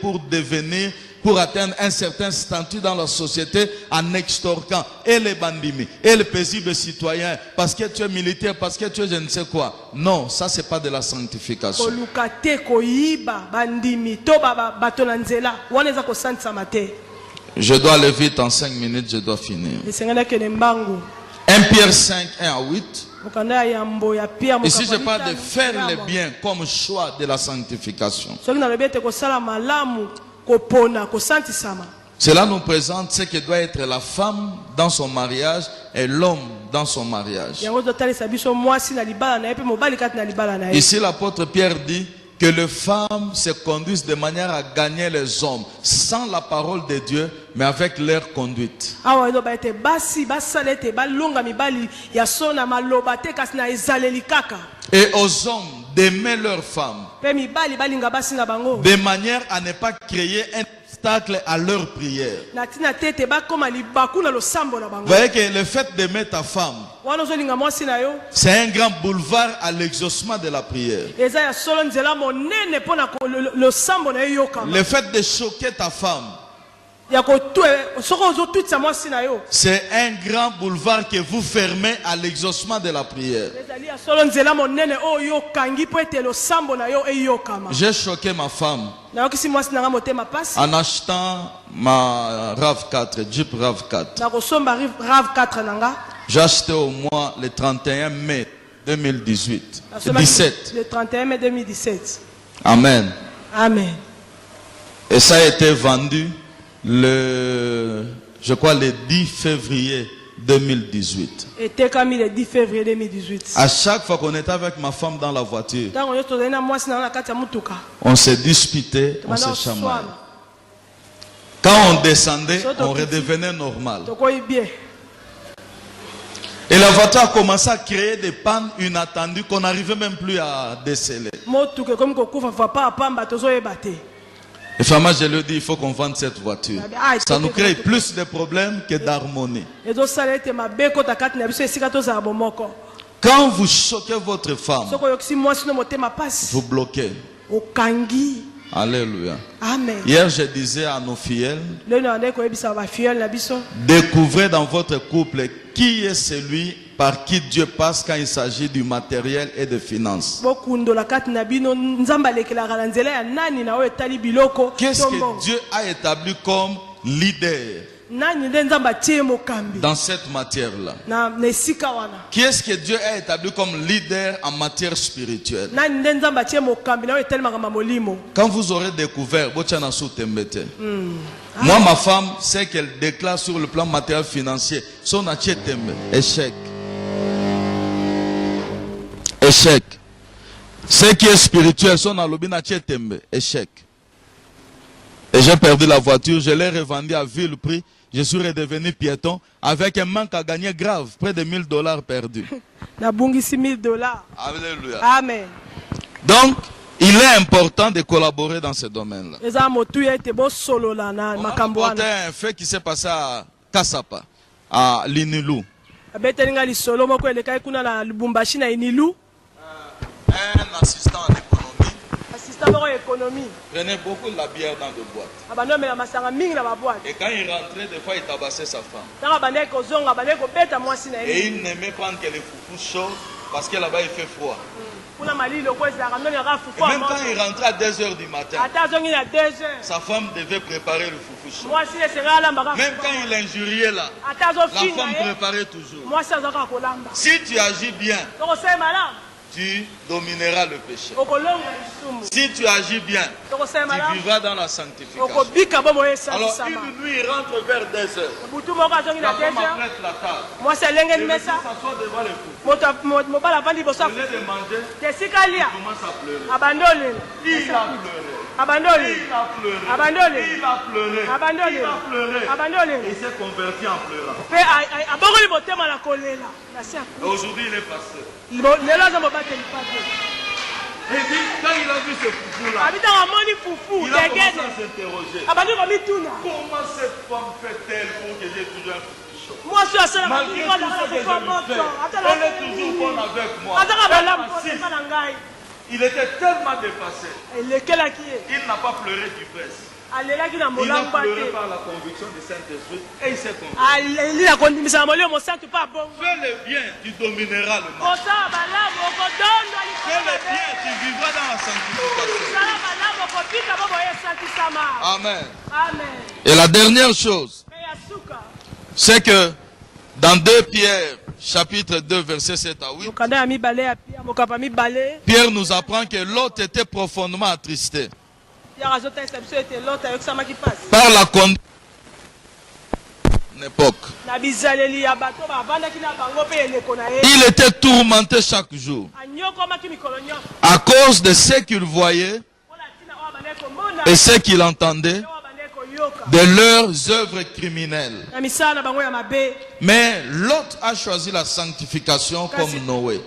pour atteindre un certain statut dans la société en extorquant et les bandits et les paisibles citoyens parce que tu es militaire, parce que tu es je ne sais quoi. Non, ça c'est pas de la sanctification. Je dois aller vite, en 5 minutes je dois finir. 1 Pierre 5, 1 à 8. Ici je parle de faire le bien comme choix de la sanctification. Cela nous présente ce que doit être la femme dans son mariage et l'homme dans son mariage. Ici, l'apôtre Pierre dit que les femmes se conduisent de manière à gagner les hommes sans la parole de Dieu, mais avec leur conduite. Et aux hommes d'aimer leurs femmes de manière à ne pas créer un obstacle à leur prière. Vous voyez que le fait d'aimer ta femme, c'est un grand boulevard à l'exaucement de la prière. Le fait de choquer ta femme, c'est un grand boulevard que vous fermez à l'exaucement de la prière. J'ai choqué ma femme en achetant ma RAV4, Jeep RAV4. J'ai acheté au mois le 31 mai 2018. 17. Le 31 mai 2017. Amen. Amen. Et ça a été vendu le 10 février 2018. Le 10 février 2018. À chaque fois qu'on était avec ma femme dans la voiture, on se disputait, on se chamaillait. Quand on descendait, on redevenait normal. Et la voiture a commencé à créer des pannes inattendues qu'on n'arrivait même plus à déceler. Et finalement, je lui ai dit, il faut qu'on vende cette voiture. Ça nous crée plus de problèmes que d'harmonie. Quand vous choquez votre femme, vous bloquez. Alléluia. Amen. Hier, je disais à nos fidèles, découvrez dans votre couple qui est celui par qui Dieu passe quand il s'agit du matériel et de finances. Qu'est-ce que Dieu a établi comme leader dans cette matière-là? Qui est-ce que Dieu a établi comme leader en matière spirituelle? Quand vous aurez découvert, moi, ma femme, c'est qu'elle déclare sur le plan matériel financier, son échec. Échec. Ce qui est spirituel, son échec. Et j'ai perdu la voiture, je l'ai revendue à vil prix. Je suis redevenu piéton avec un manque à gagner grave, près de $1000 perdus. Alléluia. Amen. Donc, il est important de collaborer dans ce domaine-là. On va rapporter un fait qui s'est passé à Kassapa, à Linilou. Un assistant en économie prenait beaucoup de la bière dans des boîtes. Et quand il rentrait, des fois il tabassait sa femme. Et il n'aimait prendre que les foufous chauds parce que là-bas il fait froid. Et même quand il rentrait à 2h du matin, sa femme devait préparer le foufou chaud. Même quand il injuriait là, la femme préparait toujours. Si tu agis bien, tu domineras le péché. Si tu agis bien, tu vivras dans la sanctification. Alors une nuit, il rentre vers 2h. La femme apprête la table. Il veut s'asseoir devant le fou. Il venait de manger. Il commence à pleurer. Il a pleuré. Il s'est converti en pleurant. Et aujourd'hui, il est passé. Et puis, quand il a vu ce foufou-là, il a commencé à s'interroger. Comment cette femme fait-elle pour que j'ai toujours un foufou chaud? Malgré tout ce que je lui fais, elle est toujours bonne avec moi. Il était tellement dépassé. Il n'a pas pleuré du presse. Il a pleuré par la conviction du Saint-Esprit et il s'est converti. Fais le bien, tu domineras le mal. Fais le bien, tu vivras dans la sanctification. Amen. Et la dernière chose, c'est que dans 2 Pierre, chapitre 2, verset 7 à 8, Pierre nous apprend que l'autre était profondément attristé par la conduite époque. Il était tourmenté chaque jour à cause de ce qu'il voyait et ce qu'il entendait de leurs œuvres criminelles. Mais Lot a choisi la sanctification comme Noé.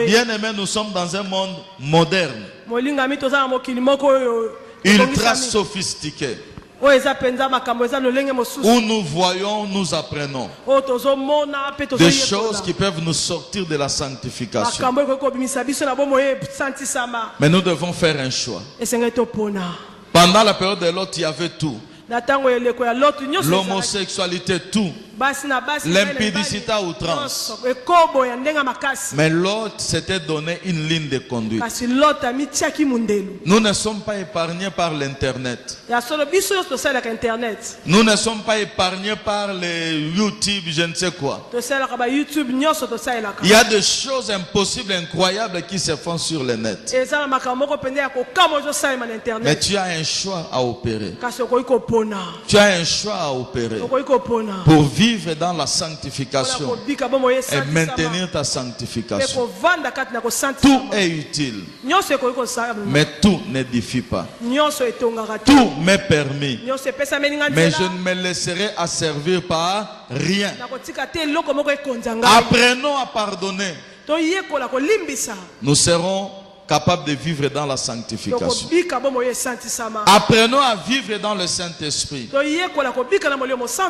Bien aimé, nous sommes dans un monde moderne, ultra sophistiqué, où nous voyons, nous apprenons des choses qui peuvent nous sortir de la sanctification. Mais nous devons faire un choix. Pendant la période de Lot, il y avait tout. L'homosexualité, tout. L'impudicité à outrance. Mais Lot s'était donné une ligne de conduite. Nous ne sommes pas épargnés par l'internet. Nous ne sommes pas épargnés par les YouTube, je ne sais quoi. Il y a des choses impossibles, incroyables qui se font sur le net. Mais tu as un choix à opérer. Tu as un choix à opérer pour vivre dans la sanctification et maintenir ta sanctification. Tout est utile, mais tout n'édifie pas. Tout m'est permis, mais je ne me laisserai asservir par rien. Apprenons à pardonner. Nous serons capables de vivre dans la sanctification. Apprenons à vivre dans le Saint-Esprit.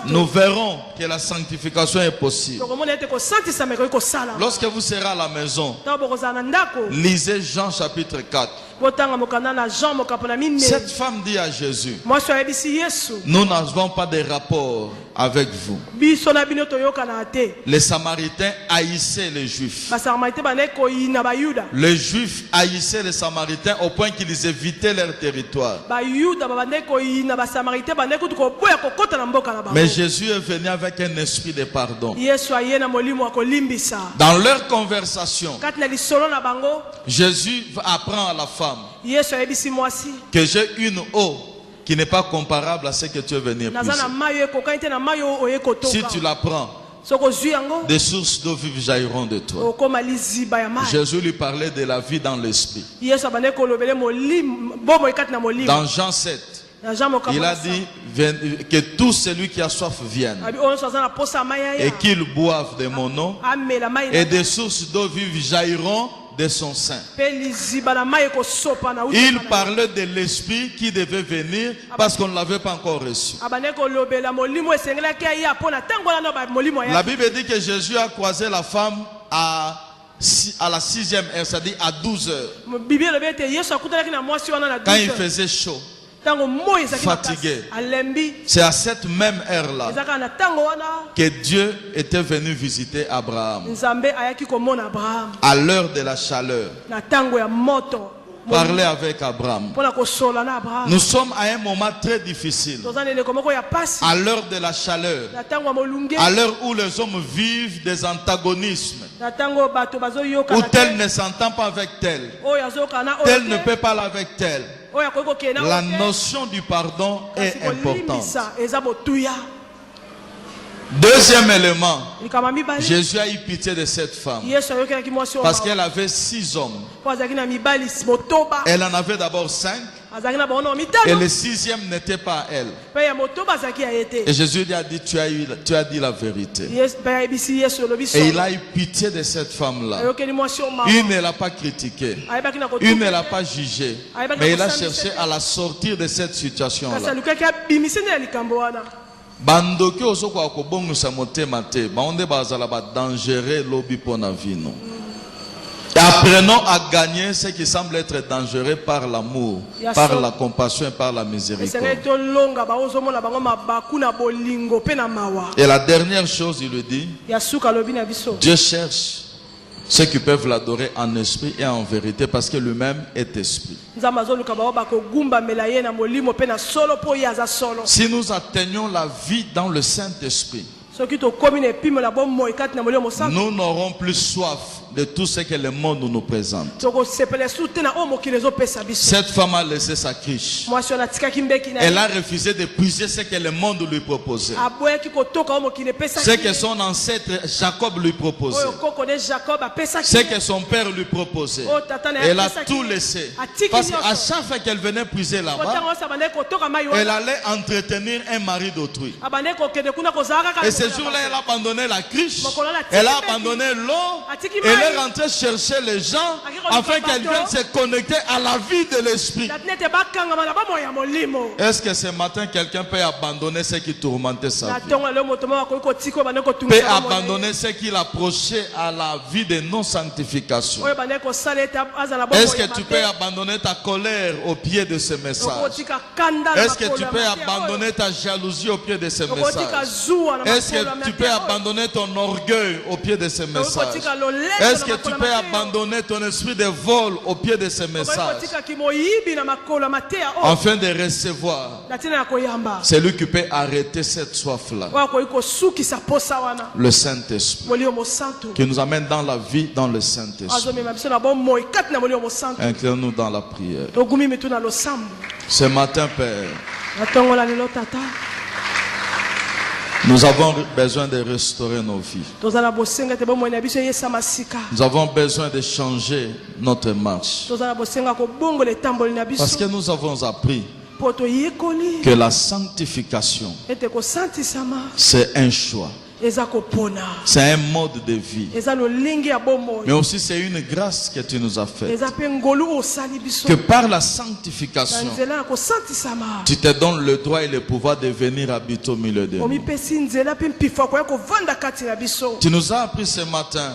Nous verrons que la sanctification est possible. Lorsque vous serez à la maison, lisez Jean chapitre 4. Cette femme dit à Jésus, nous n'avons pas de rapport avec vous. Les Samaritains haïssaient les Juifs. Les Juifs haïssaient les Samaritains au point qu'ils évitaient leur territoire. Mais Jésus est venu avec un esprit de pardon. Dans leur conversation, Jésus apprend à la femme que j'ai une eau qui n'est pas comparable à ce que tu es venu puiser. Si tu la prends, des sources d'eau vive jailliront de toi. Jésus lui parlait de la vie dans l'esprit. Dans Jean 7, il a dit que tout celui qui a soif vienne et qu'il boive de mon eau, et des sources d'eau vive jailliront de son sein. Il parlait de l'esprit qui devait venir parce qu'on ne l'avait pas encore reçu. La Bible dit que Jésus a croisé la femme à la 6e heure, c'est-à-dire à 12 heures. Quand il faisait chaud, fatigué, c'est à cette même heure-là que Dieu était venu visiter Abraham. À l'heure de la chaleur, parler avec Abraham. Nous sommes à un moment très difficile. À l'heure de la chaleur, à l'heure où les hommes vivent des antagonismes, où tel ne s'entend pas avec tel, tel ne peut pas aller avec tel. La notion du pardon est importante. Deuxième élément, Jésus a eu pitié de cette femme parce qu'elle avait 6 hommes. Elle en avait d'abord 5 et le 6e n'était pas elle. Et Jésus lui a dit, tu as dit la vérité. Et il a eu pitié de cette femme-là. Il ne l'a pas critiquée, il ne l'a pas jugée, mais il a cherché à la sortir de cette situation-là. Bandoki osoko akobongusa motema te baonde bazala ba dangereux lobi pona vino. Apprenons à gagner ce qui semble être dangereux par l'amour, par la compassion et par la miséricorde. Et la dernière chose, il lui dit, Dieu cherche ceux qui peuvent l'adorer en esprit et en vérité parce que lui-même est esprit. Si nous atteignons la vie dans le Saint-Esprit, Nous n'aurons plus soif de tout ce que le monde nous présente. Cette femme a laissé sa criche. Elle a refusé de puiser ce que le monde lui proposait. Ce que son ancêtre Jacob lui proposait. Ce que son père lui proposait. Elle a tout laissé. Parce qu'à chaque fois qu'elle venait puiser là-bas, elle allait entretenir un mari d'autrui. Et ce jour-là, elle a abandonné la criche. Elle a abandonné l'eau. Elle est rentrée chercher les gens afin qu'elles viennent se connecter à la vie de l'esprit. Est-ce que ce matin, quelqu'un peut abandonner ce qui tourmentait sa vie? Peut abandonner ce qui l'approchait à la vie de non-sanctification? Est-ce que tu peux abandonner ta colère au pied de ce message? Est-ce que tu peux abandonner ta jalousie au pied de ce message? Est-ce que tu peux abandonner ton orgueil au pied de ce message? Est-ce que tu peux abandonner ton esprit de vol au pied de ce message afin de recevoir celui qui peut arrêter cette soif-là? Le Saint-Esprit qui nous amène dans la vie dans le Saint-Esprit. Inclinons-nous dans la prière. Ce matin, Père, nous avons besoin de restaurer nos vies. Nous avons besoin de changer notre marche. Parce que nous avons appris que la sanctification, c'est un choix. C'est un mode de vie. Mais aussi c'est une grâce que tu nous as faite. Que par la sanctification, tu te donnes le droit et le pouvoir de venir habiter au milieu de nous. Tu nous as appris ce matin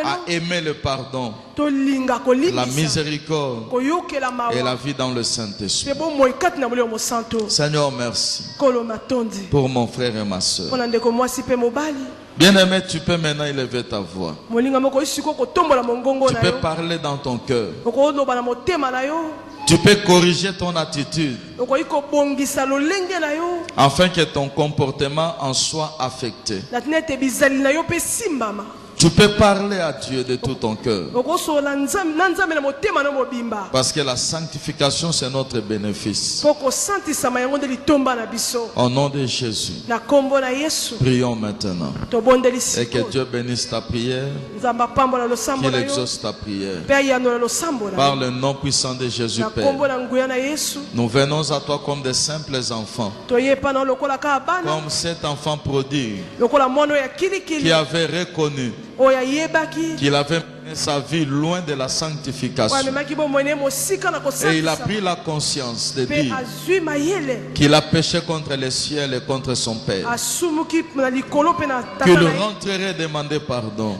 à aimer le pardon, la miséricorde et la vie dans le Saint-Esprit. Seigneur, merci pour mon frère et ma soeur. Bien-aimé, tu peux maintenant élever ta voix. Tu peux parler dans ton cœur. Tu peux corriger ton attitude afin que ton comportement en soit affecté. Tu peux parler à Dieu de tout ton cœur. Parce que la sanctification, c'est notre bénéfice. Au nom de Jésus, prions maintenant. Et que Dieu bénisse ta prière, qu'il exauce ta prière. Par le nom puissant de Jésus, Père, nous venons à toi comme des simples enfants. Comme cet enfant prodigue qui avait reconnu qu'il avait mené sa vie loin de la sanctification. Et il a pris la conscience de dire qu'il a péché contre le ciel et contre son Père. Qu'il rentrerait demander pardon.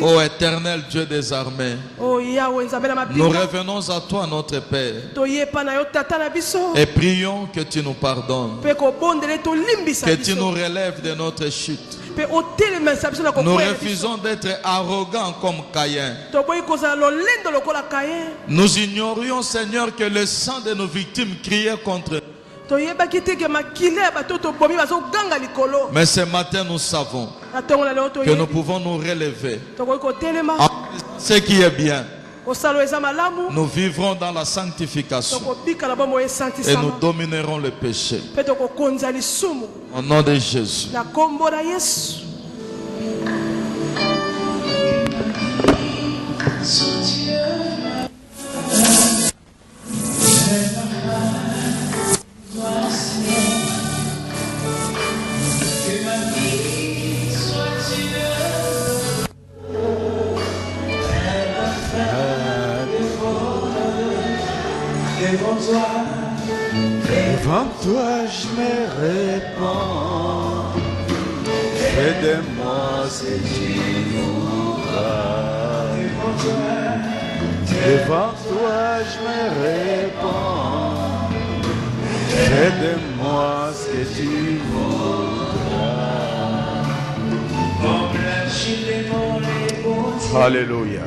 Ô éternel Dieu des armées, nous revenons à toi, notre Père, et prions que tu nous pardonnes, que tu nous relèves de notre chute. Nous refusons d'être arrogants comme Caïn. Nous ignorions, Seigneur, que le sang de nos victimes criait contre nous. Mais ce matin, nous savons que nous pouvons nous relever. Ce qui est bien, nous vivrons dans la sanctification et nous dominerons le péché. Au nom de Jésus. Devant toi je me répands, fais de moi ce que tu voudras. Devant toi je me répands, fais de moi ce que tu voudras. Alléluia.